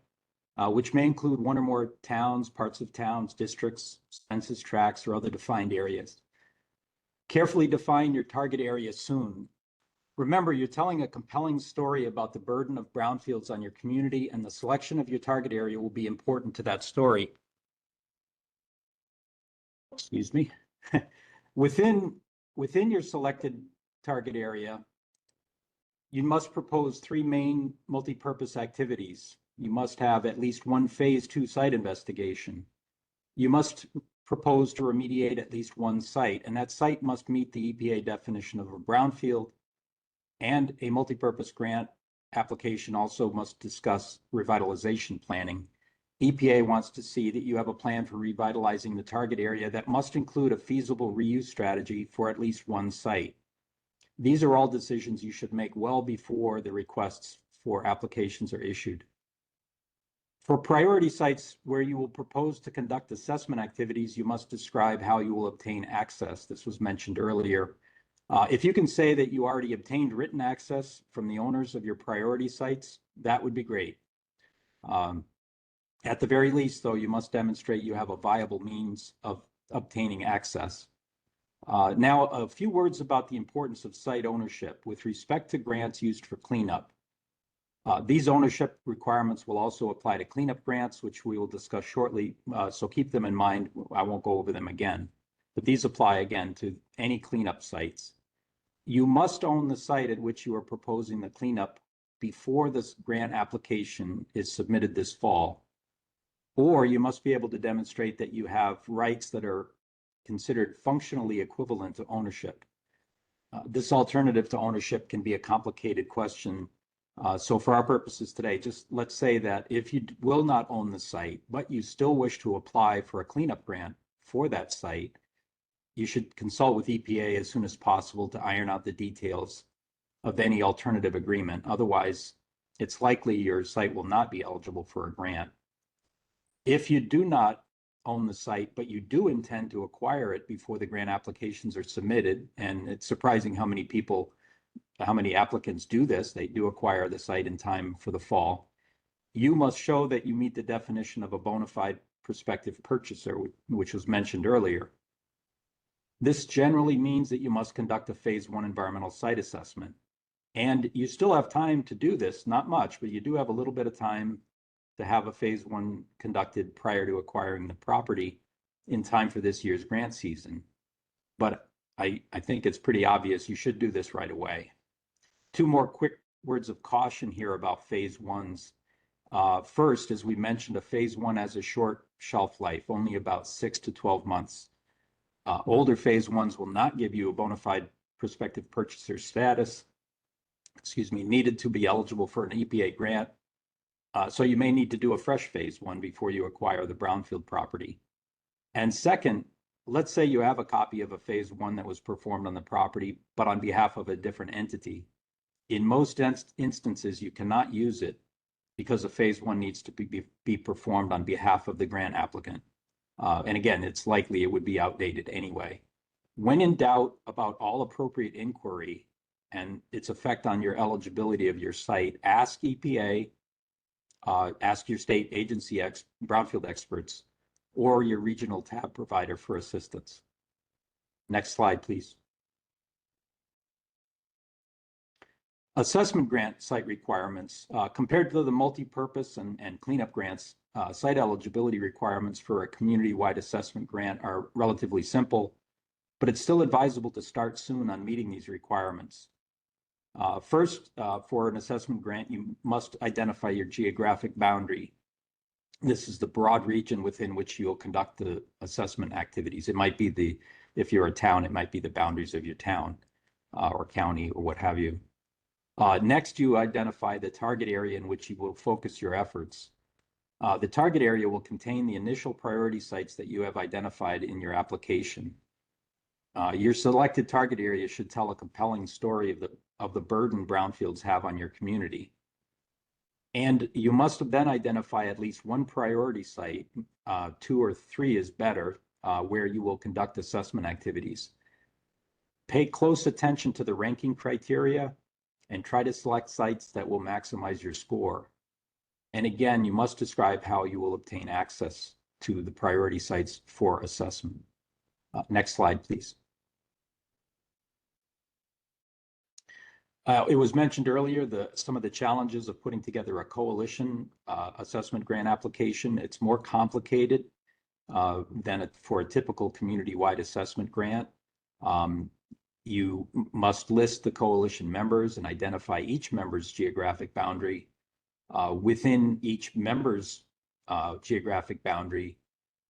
which may include one or more towns, parts of towns, districts, census tracts, or other defined areas. Carefully define your target area soon. Remember, you're telling a compelling story about the burden of brownfields on your community, and the selection of your target area will be important to that story. Excuse me. Within your selected target area, you must propose 3 main multipurpose activities. You must have at least one phase 2 site investigation. You must propose to remediate at least one site, and that site must meet the EPA definition of a brownfield, and a multipurpose grant application also must discuss revitalization planning. EPA wants to see that you have a plan for revitalizing the target area that must include a feasible reuse strategy for at least one site. These are all decisions you should make well before the requests for applications are issued. For priority sites where you will propose to conduct assessment activities, you must describe how you will obtain access. This was mentioned earlier. If you can say that you already obtained written access from the owners of your priority sites, that would be great. At the very least, though, you must demonstrate you have a viable means of obtaining access. Now, a few words about the importance of site ownership with respect to grants used for cleanup. These ownership requirements will also apply to cleanup grants, which we will discuss shortly, so keep them in mind. I won't go over them again, but these apply again to any cleanup sites. You must own the site at which you are proposing the cleanup before this grant application is submitted this fall. Or you must be able to demonstrate that you have rights that are considered functionally equivalent to ownership. This alternative to ownership can be a complicated question. So for our purposes today, just let's say that if you will not own the site, but you still wish to apply for a cleanup grant for that site, you should consult with EPA as soon as possible to iron out the details of any alternative agreement. Otherwise, it's likely your site will not be eligible for a grant. If you do not own the site, but you do intend to acquire it before the grant applications are submitted, and it's surprising how many applicants do this, they do acquire the site in time for the fall. You must show that you meet the definition of a bona fide prospective purchaser, which was mentioned earlier. This generally means that you must conduct a phase 1 environmental site assessment. And you still have time to do this, not much, but you do have a little bit of time to have a phase 1 conducted prior to acquiring the property in time for this year's grant season. But I think it's pretty obvious you should do this right away. 2 more quick words of caution here about phase 1s. First, as we mentioned, a phase 1 has a short shelf life, only about 6 to 12 months. Older phase 1s will not give you a bona fide prospective purchaser status, needed to be eligible for an EPA grant. So you may need to do a fresh phase 1 before you acquire the brownfield property. And second, let's say you have a copy of a phase 1 that was performed on the property, but on behalf of a different entity. In most instances, you cannot use it because a phase 1 needs to be performed on behalf of the grant applicant. And again, it's likely it would be outdated anyway. When in doubt about all appropriate inquiry and its effect on your eligibility of your site, ask EPA, ask your state agency brownfield experts, or your regional tab provider for assistance. Next slide, please. Assessment grant site requirements. Compared to the multi-purpose and cleanup grants, site eligibility requirements for a community-wide assessment grant are relatively simple, but it's still advisable to start soon on meeting these requirements. First, for an assessment grant, you must identify your geographic boundary. This is the broad region within which you'll conduct the assessment activities. It might be if you're a town, it might be the boundaries of your town or county or what have you. Next, you identify the target area in which you will focus your efforts. The target area will contain the initial priority sites that you have identified in your application. Your selected target area should tell a compelling story of the burden brownfields have on your community. And you must then identify at least one priority site, 2 or 3 is better, where you will conduct assessment activities. Pay close attention to the ranking criteria and try to select sites that will maximize your score. And again, you must describe how you will obtain access to the priority sites for assessment. Next slide, please. It was mentioned earlier some of the challenges of putting together a coalition assessment grant application. It's more complicated than for a typical community-wide assessment grant. You must list the coalition members and identify each member's geographic boundary. Within each member's geographic boundary,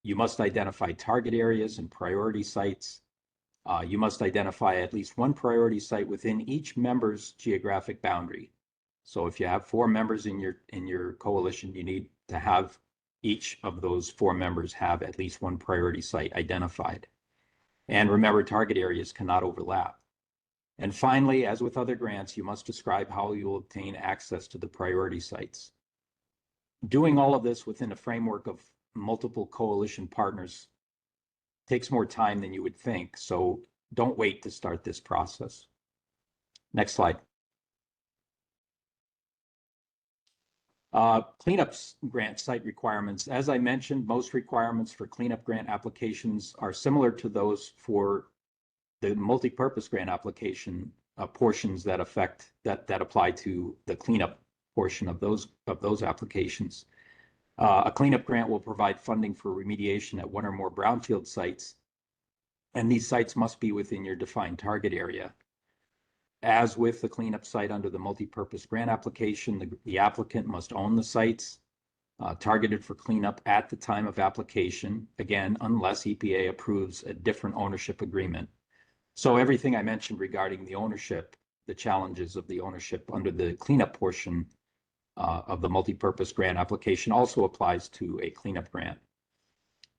you must identify target areas and priority sites. You must identify at least one priority site within each member's geographic boundary. So if you have 4 members in your coalition, you need to have each of those 4 members have at least one priority site identified. And remember, target areas cannot overlap. And finally, as with other grants, you must describe how you will obtain access to the priority sites. Doing all of this within a framework of multiple coalition partners takes more time than you would think, so don't wait to start this process. Next slide. Cleanups grant site requirements. As I mentioned, most requirements for cleanup grant applications are similar to those for the multi-purpose grant application portions that apply to the cleanup portion of those applications. A cleanup grant will provide funding for remediation at 1 or more brownfield sites, and these sites must be within your defined target area. As with the cleanup site under the multi-purpose grant application, the applicant must own the sites targeted for cleanup at the time of application, again, unless EPA approves a different ownership agreement. So everything I mentioned regarding the ownership, the challenges of the ownership under the cleanup portion of the multi-purpose grant application also applies to a cleanup grant.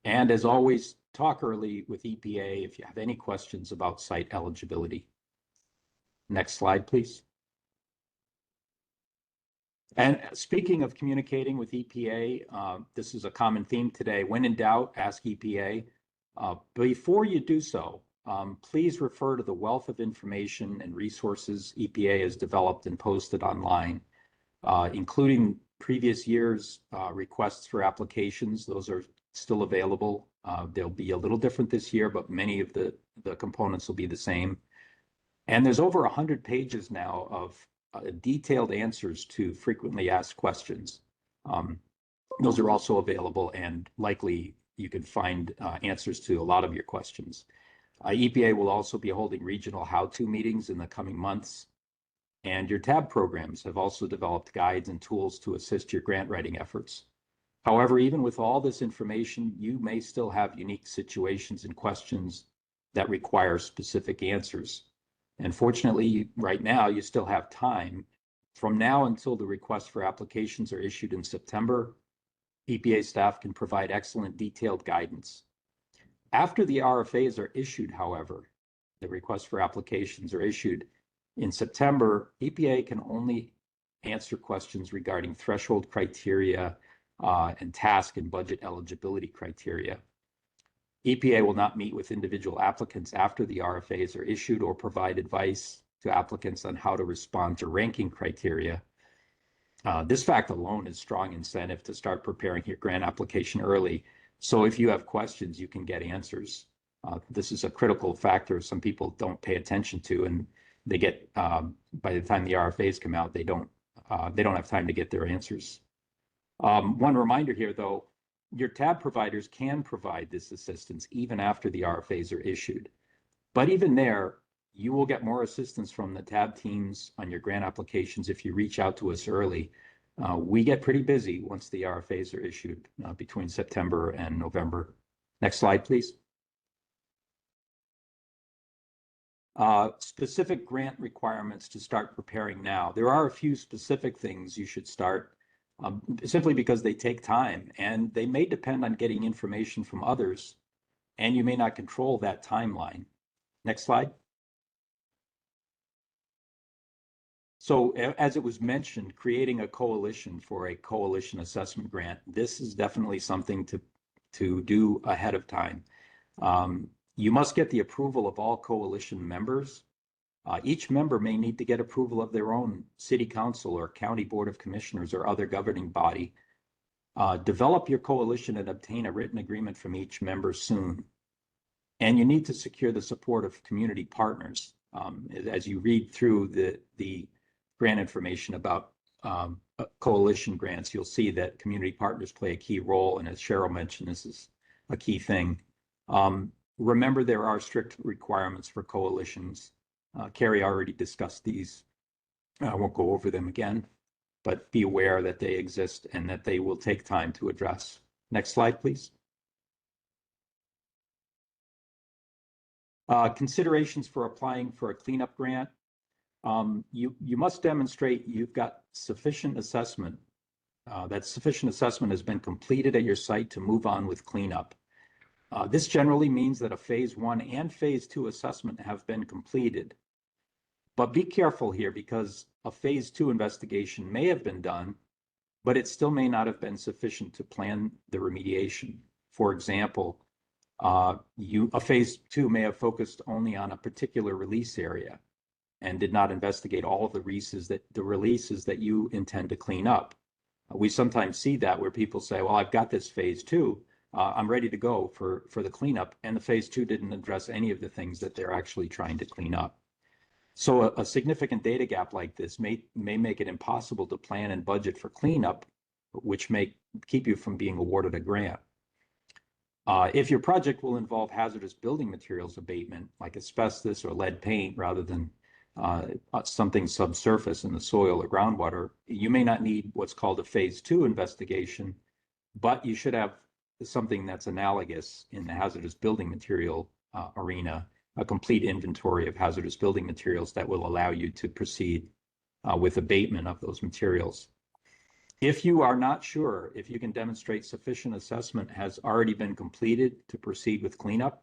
And as always, talk early with EPA if you have any questions about site eligibility. Next slide, please. And speaking of communicating with EPA, this is a common theme today. When in doubt, ask EPA. Before you do so, please refer to the wealth of information and resources EPA has developed and posted online, including previous year's requests for applications. Those are still available. They'll be a little different this year, but many of the components will be the same. And there's over 100 pages now of detailed answers to frequently asked questions. Those are also available, and likely you can find answers to a lot of your questions. EPA will also be holding regional how-to meetings in the coming months. And your TAB programs have also developed guides and tools to assist your grant writing efforts. However, even with all this information, you may still have unique situations and questions that require specific answers. And fortunately, right now, you still have time. From now until the requests for applications are issued in September, EPA staff can provide excellent detailed guidance. After the RFAs are issued, however, the requests for applications are issued in September, EPA can only answer questions regarding threshold criteria and task and budget eligibility criteria. EPA will not meet with individual applicants after the RFAs are issued or provide advice to applicants on how to respond to ranking criteria. This fact alone is strong incentive to start preparing your grant application early. So if you have questions, you can get answers. This is a critical factor some people don't pay attention to, and they get, by the time the RFAs come out, they don't have time to get their answers. One reminder here, though, your TAB providers can provide this assistance even after the RFAs are issued. But even there, you will get more assistance from the TAB teams on your grant applications if you reach out to us early. We get pretty busy once the RFAs are issued between September and November. Next slide, please. Specific grant requirements to start preparing now. There are a few specific things you should start simply because they take time and they may depend on getting information from others, and you may not control that timeline. Next slide. So as it was mentioned, creating a coalition for a coalition assessment grant, this is definitely something to do ahead of time. You must get the approval of all coalition members. Each member may need to get approval of their own city council or county board of commissioners or other governing body. Develop your coalition and obtain a written agreement from each member soon. And you need to secure the support of community partners. As you read through the grant information about coalition grants, you'll see that community partners play a key role. And as Cheryl mentioned, this is a key thing. Remember, there are strict requirements for coalitions. Carrie already discussed these. I won't go over them again, but be aware that they exist and that they will take time to address. Next slide, please. Considerations for applying for a cleanup grant. You must demonstrate you've got sufficient assessment, that sufficient assessment has been completed at your site to move on with cleanup. This generally means that a phase 1 and phase 2 assessment have been completed. But be careful here, because a phase 2 investigation may have been done, but it still may not have been sufficient to plan the remediation. For example, a phase 2 may have focused only on a particular release area and did not investigate all of the releases that you intend to clean up. We sometimes see that where people say, well, I've got this phase 2. I'm ready to go for the cleanup, and the phase 2 didn't address any of the things that they're actually trying to clean up. So a significant data gap like this may make it impossible to plan and budget for cleanup, which may keep you from being awarded a grant. If your project will involve hazardous building materials abatement, like asbestos or lead paint, rather than something subsurface in the soil or groundwater, you may not need what's called a phase 2 investigation, but you should have something that's analogous in the hazardous building material arena, a complete inventory of hazardous building materials that will allow you to proceed with abatement of those materials. If you are not sure if you can demonstrate sufficient assessment has already been completed to proceed with cleanup,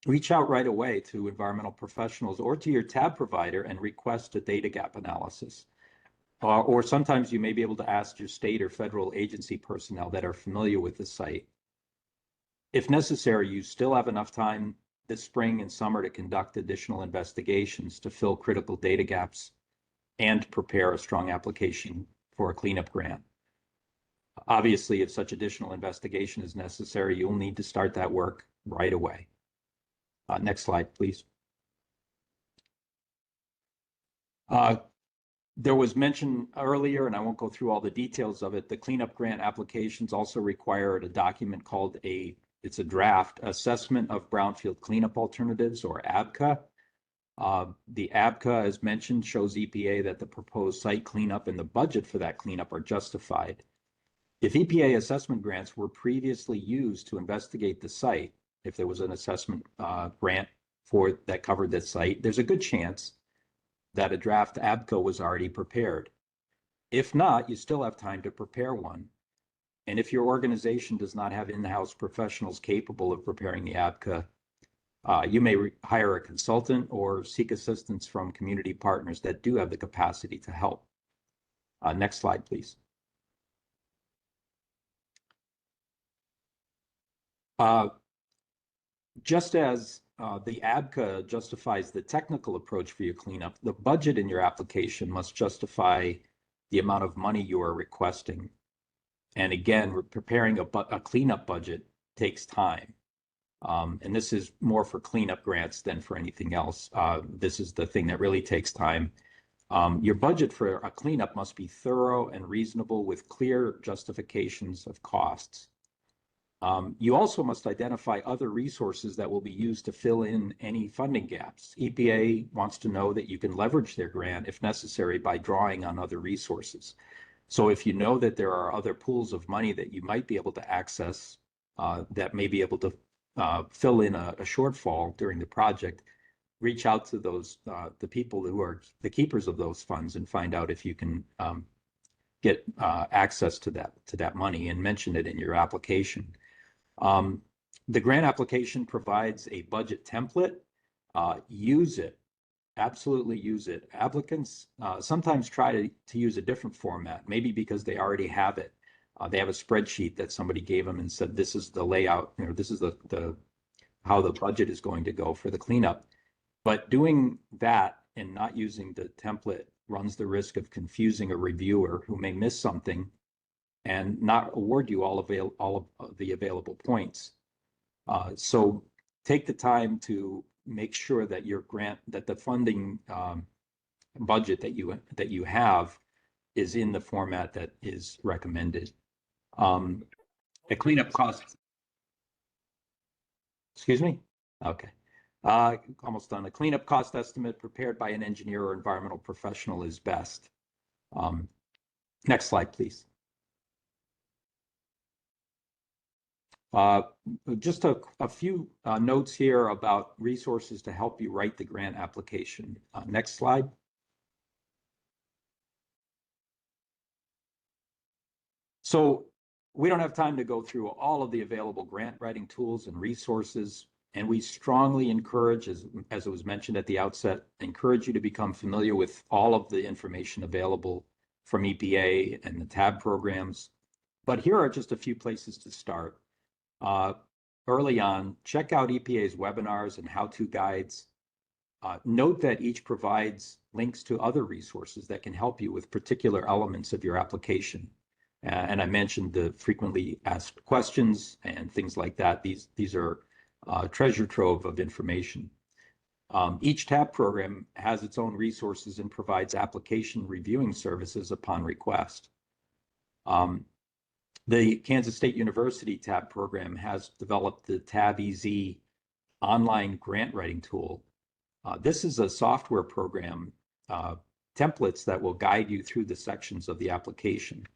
reach out right away to environmental professionals or to your TAB provider and request a data gap analysis. Or sometimes you may be able to ask your state or federal agency personnel that are familiar with the site. If necessary, you still have enough time this spring and summer to conduct additional investigations to fill critical data gaps and prepare a strong application for a cleanup grant. Obviously, if such additional investigation is necessary, you'll need to start that work right away. Next slide, please. There was mention earlier, and I won't go through all the details of it, the cleanup grant applications also required a document called it's a draft assessment of brownfield cleanup alternatives, or ABCA. The ABCA, as mentioned, shows EPA that the proposed site cleanup and the budget for that cleanup are justified. If EPA assessment grants were previously used to investigate the site, if there was an assessment grant that covered this site, there's a good chance that a draft ABCA was already prepared. If not, you still have time to prepare one. And if your organization does not have in-house professionals capable of preparing the ABCA, you may hire a consultant or seek assistance from community partners that do have the capacity to help. Next slide, please. Just as the ABCA justifies the technical approach for your cleanup, the budget in your application must justify the amount of money you are requesting. And again, preparing a cleanup budget takes time. And this is more for cleanup grants than for anything else. This is the thing that really takes time. Your budget for a cleanup must be thorough and reasonable with clear justifications of costs. You also must identify other resources that will be used to fill in any funding gaps. EPA wants to know that you can leverage their grant if necessary by drawing on other resources. So if you know that there are other pools of money that you might be able to access that may be able to fill in a shortfall during the project, reach out to those the people who are the keepers of those funds and find out if you can get access to that money and mention it in your application. The grant application provides a budget template. Use it. Absolutely use it. Applicants sometimes try to use a different format, maybe because they already have it. They have a spreadsheet that somebody gave them and said, this is the layout, this is how the budget is going to go for the cleanup. But doing that and not using the template runs the risk of confusing a reviewer who may miss something and not award you all of the available points. So take the time to make sure that your grant, that the funding budget that you have is in the format that is recommended. A cleanup cost. Excuse me? Okay. Almost done. A cleanup cost estimate prepared by an engineer or environmental professional is best. Next slide, please. Just a few notes here about resources to help you write the grant application. Next slide. So we don't have time to go through all of the available grant writing tools and resources, and we strongly encourage, as it was mentioned at the outset, encourage you to become familiar with all of the information available from EPA and the TAB programs. But here are just a few places to start. Early on, check out EPA's webinars and how-to guides. Note that each provides links to other resources that can help you with particular elements of your application. And I mentioned the frequently asked questions and things like that. These are treasure trove of information. Each TAB program has its own resources and provides application reviewing services upon request. The Kansas State University TAB program has developed the TAB EZ online grant writing tool. This is a software program, templates that will guide you through the sections of the application.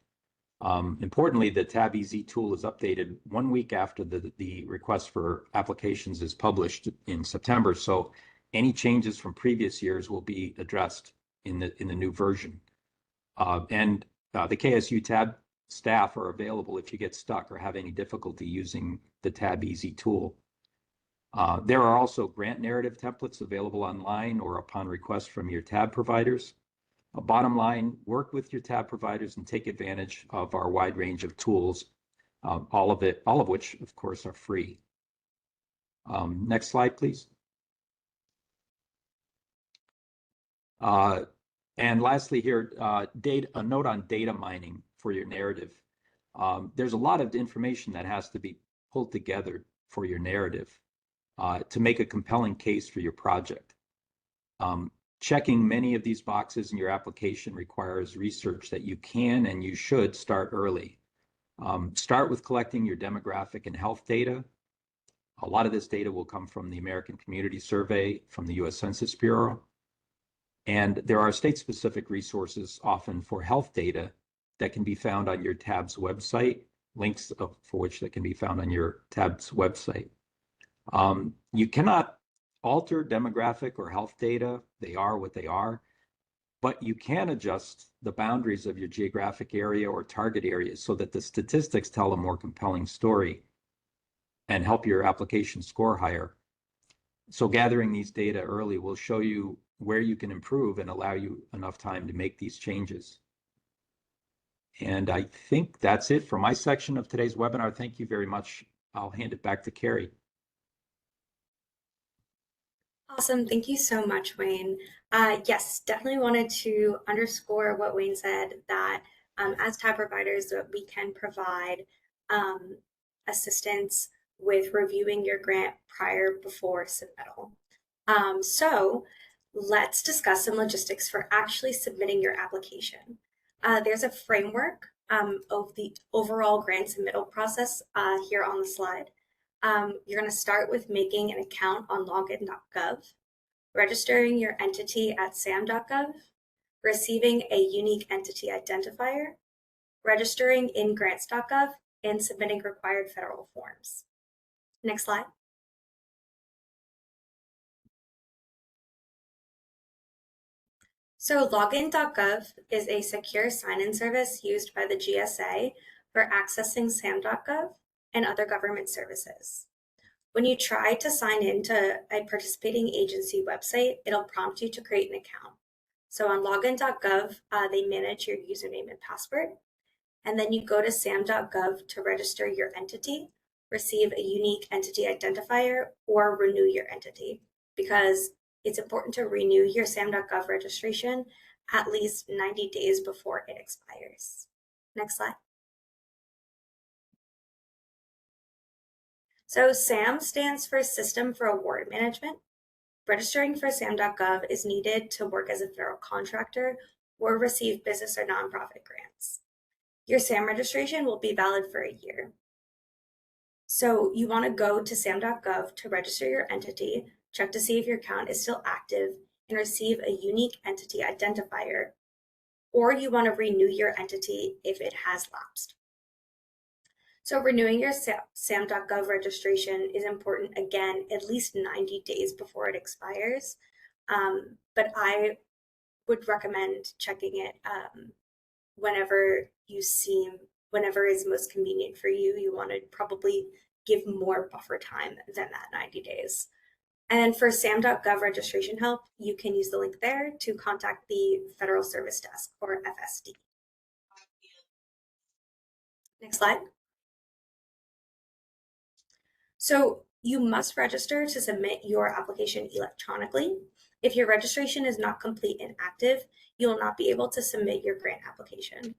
Importantly, the TAB EZ tool is updated 1 week after the request for applications is published in September. So any changes from previous years will be addressed in the new version. And the KSU TAB staff are available if you get stuck or have any difficulty using the TAB EZ tool. There are also grant narrative templates available online or upon request from your TAB providers. Bottom line, work with your TAB providers and take advantage of our wide range of tools, all of which, of course, are free. Next slide, please. And lastly here, a note on data mining for your narrative. There's a lot of information that has to be pulled together for your narrative to make a compelling case for your project. Checking many of these boxes in your application requires research that you can and you should start early. Start with collecting your demographic and health data. A lot of this data will come from the American Community Survey, from the US Census Bureau. And there are state-specific resources often for health data that can be found on your TAB's website, links for which that can be found on your TAB's website. You cannot alter demographic or health data. They are what they are, but you can adjust the boundaries of your geographic area or target area so that the statistics tell a more compelling story and help your application score higher. So gathering these data early will show you where you can improve and allow you enough time to make these changes. And I think that's it for my section of today's webinar. Thank you very much. I'll hand it back to Carrie. Awesome. Thank you so much, Wayne. Yes, definitely wanted to underscore what Wayne said, that as TAB providers, we can provide assistance with reviewing your grant before submittal. So let's discuss some logistics for actually submitting your application. There's a framework of the overall grant submittal process here on the slide. You're going to start with making an account on login.gov, registering your entity at sam.gov, receiving a unique entity identifier, registering in grants.gov, and submitting required federal forms. Next slide. So login.gov is a secure sign-in service used by the GSA for accessing sam.gov and other government services. When you try to sign into a participating agency website, it'll prompt you to create an account. So on login.gov, they manage your username and password. And then you go to sam.gov to register your entity, receive a unique entity identifier, or renew your entity, because it's important to renew your sam.gov registration at least 90 days before it expires. Next slide. So SAM stands for System for Award Management. Registering for sam.gov is needed to work as a federal contractor or receive business or nonprofit grants. Your SAM registration will be valid for a year. So you want to go to sam.gov to register your entity, check to see if your account is still active, and receive a unique entity identifier, or you want to renew your entity if it has lapsed. So renewing your sam.gov registration is important, again, at least 90 days before it expires. But I would recommend checking it whenever is most convenient for you. You want to probably give more buffer time than that 90 days. And for sam.gov registration help, you can use the link there to contact the Federal Service Desk, or FSD. Next slide. So you must register to submit your application electronically. If your registration is not complete and active, you will not be able to submit your grant application.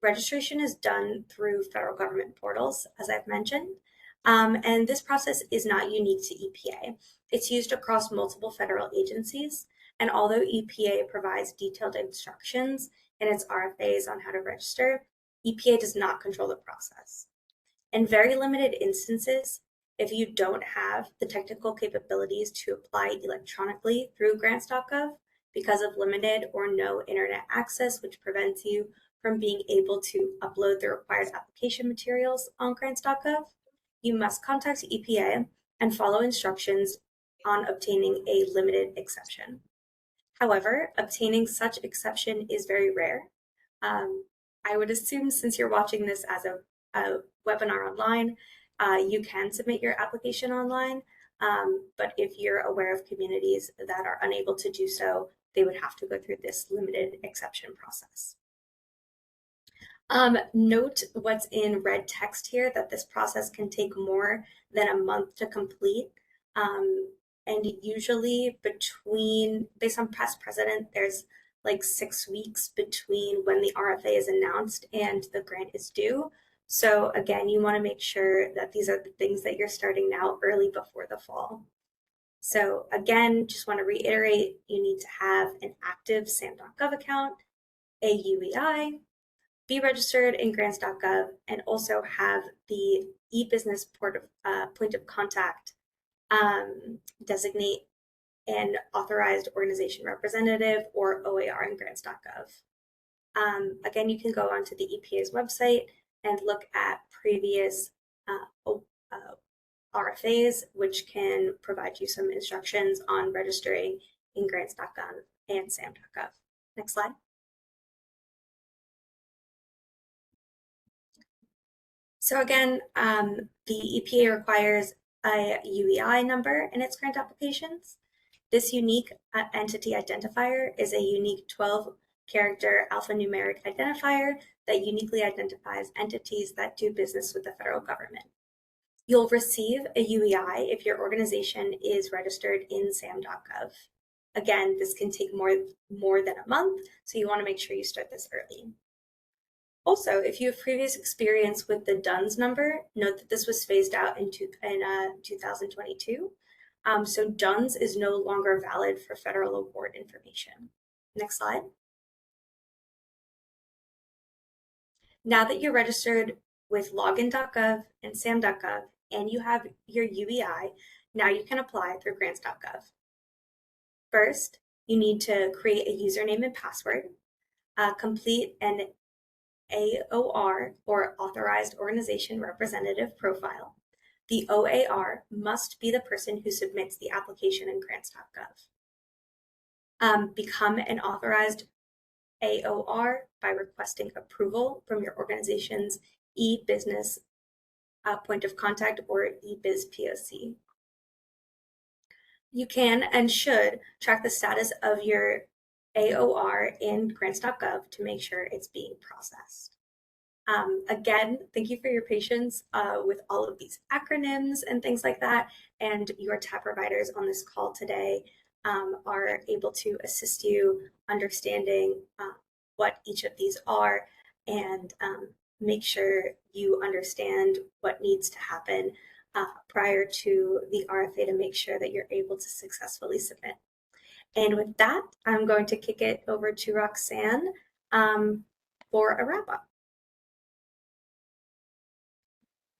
Registration is done through federal government portals, as I've mentioned, and this process is not unique to EPA. It's used across multiple federal agencies, and although EPA provides detailed instructions in its RFAs on how to register, EPA does not control the process. In very limited instances, if you don't have the technical capabilities to apply electronically through grants.gov because of limited or no internet access, which prevents you from being able to upload the required application materials on grants.gov, you must contact EPA and follow instructions on obtaining a limited exception. However, obtaining such exception is very rare. I would assume, since you're watching this as a webinar online, you can submit your application online, but if you're aware of communities that are unable to do so, they would have to go through this limited exception process. Note what's in red text here, that this process can take more than a month to complete, and usually based on past precedent, there's like 6 weeks between when the RFA is announced and the grant is due. So again, you want to make sure that these are the things that you're starting now early before the fall. So again, just want to reiterate, you need to have an active SAM.gov account, a UEI, be registered in grants.gov, and also have the e-business point of contact designate an authorized organization representative or OAR in grants.gov. Again, you can go onto the EPA's website and look at previous RFAs, which can provide you some instructions on registering in grants.gov and sam.gov. Next slide. So again, the EPA requires a UEI number in its grant applications. This unique entity identifier is a unique 12-character alphanumeric identifier that uniquely identifies entities that do business with the federal government. You'll receive a UEI if your organization is registered in sam.gov. Again, this can take more than a month, so you want to make sure you start this early. Also, if you have previous experience with the DUNS number, note that this was phased out in 2022. So DUNS is no longer valid for federal award information. Next slide. Now that you're registered with login.gov and sam.gov and you have your UEI, now you can apply through grants.gov. First, you need to create a username and password, complete an AOR or Authorized Organization Representative profile. The OAR must be the person who submits the application in grants.gov. Become an authorized AOR by requesting approval from your organization's e-business point of contact or e-biz POC. You can and should track the status of your AOR in grants.gov to make sure it's being processed. Again, thank you for your patience with all of these acronyms and things like that. And your TAB providers on this call today are able to assist you understanding what each of these are and make sure you understand what needs to happen prior to the RFA to make sure that you're able to successfully submit. And with that, I'm going to kick it over to Roxanne for a wrap up.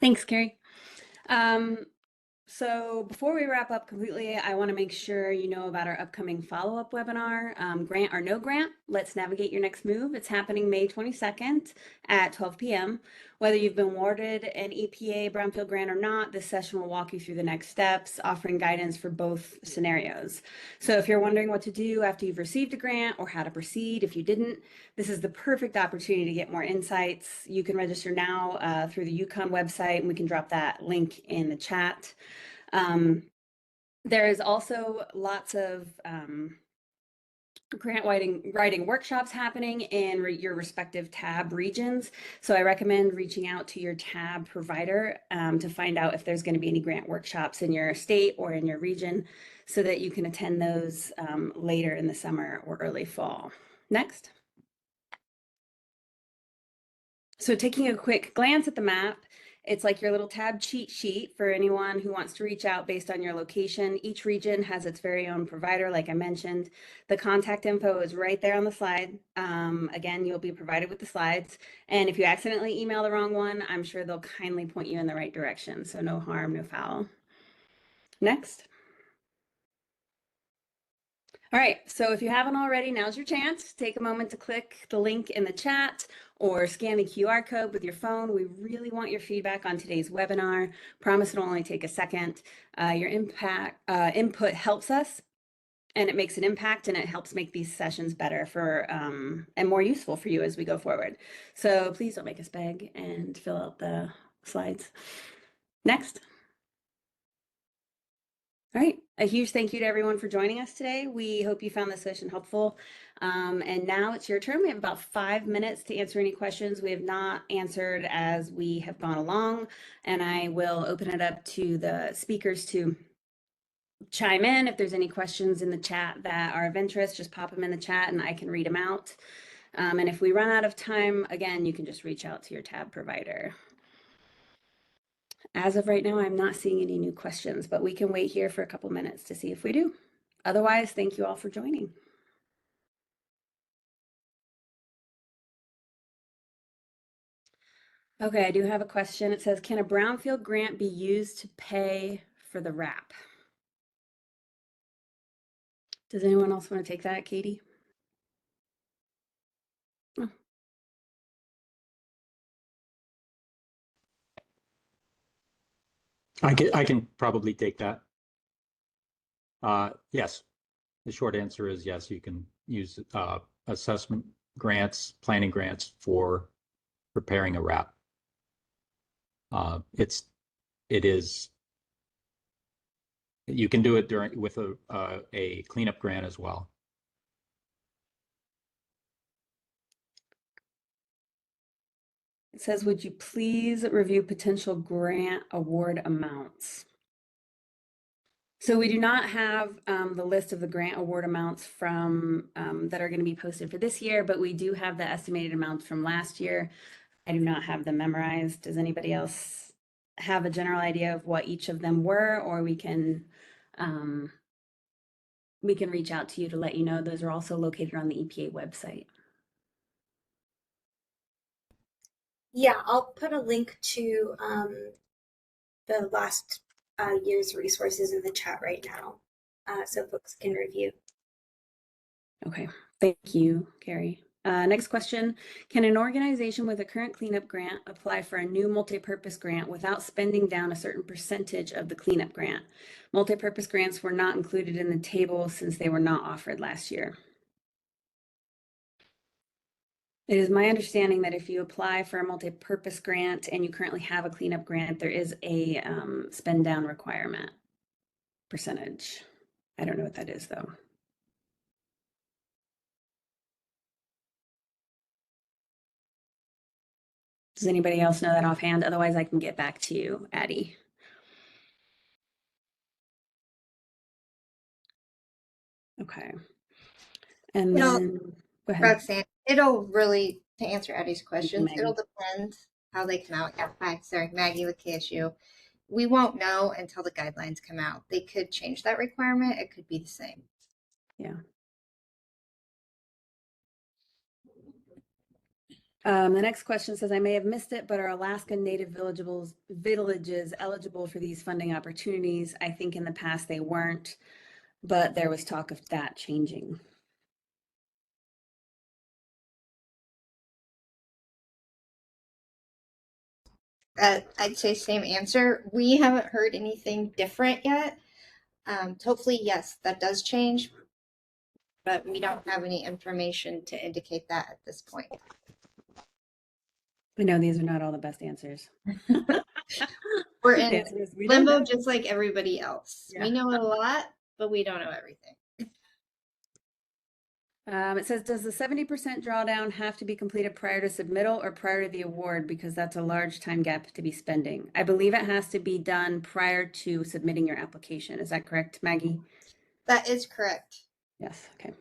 Thanks, Carrie. So before we wrap up completely, I want to make sure you know about our upcoming follow-up webinar, Grant or No Grant, Let's Navigate Your Next Move. It's happening May 22nd at 12 p.m. Whether you've been awarded an EPA Brownfield grant or not, this session will walk you through the next steps, offering guidance for both scenarios. So if you're wondering what to do after you've received a grant or how to proceed if you didn't, this is the perfect opportunity to get more insights. You can register now through the UConn website, and we can drop that link in the chat. There is also lots of grant writing workshops happening in your respective TAB regions. So I recommend reaching out to your TAB provider to find out if there's going to be any grant workshops in your state or in your region so that you can attend those later in the summer or early fall. Next. So taking a quick glance at the map, it's like your little TAB cheat sheet for anyone who wants to reach out based on your location. Each region has its very own provider, like I mentioned. The contact info is right there on the slide. Again, you'll be provided with the slides. And if you accidentally email the wrong one, I'm sure they'll kindly point you in the right direction. So no harm, no foul. Next. All right, so if you haven't already, now's your chance. Take a moment to click the link in the chat or scan the QR code with your phone. We really want your feedback on today's webinar. Promise it'll only take a second. Your input helps us, and it makes an impact, and it helps make these sessions better for and more useful for you as we go forward. So please don't make us beg and fill out the slides. Next. All right, a huge thank you to everyone for joining us today. We hope you found this session helpful. And now it's your turn. We have about 5 minutes to answer any questions we have not answered as we have gone along. And I will open it up to the speakers to chime in. If there's any questions in the chat that are of interest, just pop them in the chat and I can read them out. And if we run out of time, again, you can just reach out to your tab provider. As of right now, I'm not seeing any new questions, but we can wait here for a couple minutes to see if we do. Otherwise, thank you all for joining. Okay, I do have a question. It says, can a Brownfield grant be used to pay for the wrap? Does anyone else want to take that, Katie? Oh. I can probably take that. Yes, the short answer is yes, you can use assessment grants, planning grants for preparing a wrap. It is, you can do it with a cleanup grant as well. It says, would you please review potential grant award amounts? So we do not have the list of the grant award amounts from that are going to be posted for this year, but we do have the estimated amounts from last year. I do not have them memorized. Does anybody else have a general idea of what each of them were, or we can reach out to you to let you know. Those are also located on the EPA website. Yeah, I'll put a link to the last year's resources in the chat right now, so folks can review. Okay, thank you, Carrie. Next question, can an organization with a current cleanup grant apply for a new multi-purpose grant without spending down a certain percentage of the cleanup grant? Multi-purpose grants were not included in the table since they were not offered last year. It is my understanding that if you apply for a multi-purpose grant and you currently have a cleanup grant, there is a spend down requirement percentage. I don't know what that is though. Does anybody else know that offhand? Otherwise, I can get back to you, Addie. Okay. And then, go ahead. Roxanne, it'll really, to answer Eddie's questions, Maggie. it'll depend how they come out. Yeah, hi, sorry, Maggie with KSU. We won't know until the guidelines come out. They could change that requirement. It could be the same. Yeah. The next question says, I may have missed it, but are Alaskan Native villages eligible for these funding opportunities? I think in the past they weren't, but there was talk of that changing. I'd say same answer. We haven't heard anything different yet. Hopefully, yes, that does change, but we don't have any information to indicate that at this point. I know these are not all the best answers. We're in Answers we limbo don't know. just like everybody else. Yeah. We know a lot, but we don't know everything. It says, does the 70% drawdown have to be completed prior to submittal or prior to the award? Because that's a large time gap to be spending. I believe it has to be done prior to submitting your application. Is that correct, Maggie? That is correct. Yes, okay.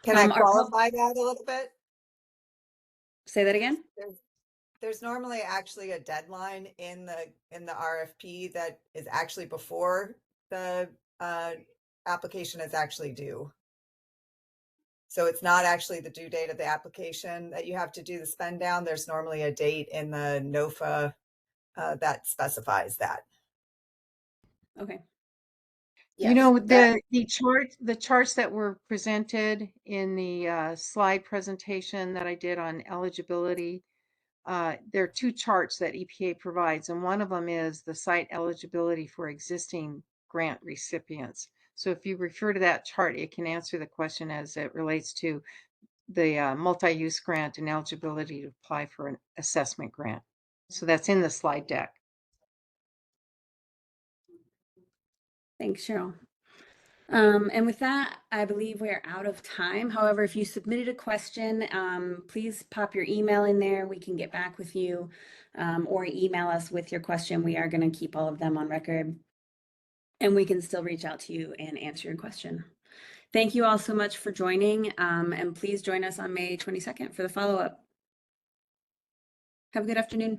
Can I qualify that a little bit? Say that again? There's normally actually a deadline in the RFP that is actually before the application is actually due. So it's not actually the due date of the application that you have to do the spend down. There's normally a date in the NOFA that specifies that. Okay. Yes, You know, the charts that were presented in the slide presentation that I did on eligibility, there are two charts that EPA provides, and one of them is the site eligibility for existing grant recipients. So if you refer to that chart, it can answer the question as it relates to the multi-use grant and eligibility to apply for an assessment grant. So that's in the slide deck. Thanks, Cheryl. And with that, I believe we're out of time. However, if you submitted a question, please pop your email in there. We can get back with you or email us with your question. We are going to keep all of them on record. and we can still reach out to you and answer your question. Thank you all so much for joining, and please join us on May 22nd for the follow-up. Have a good afternoon.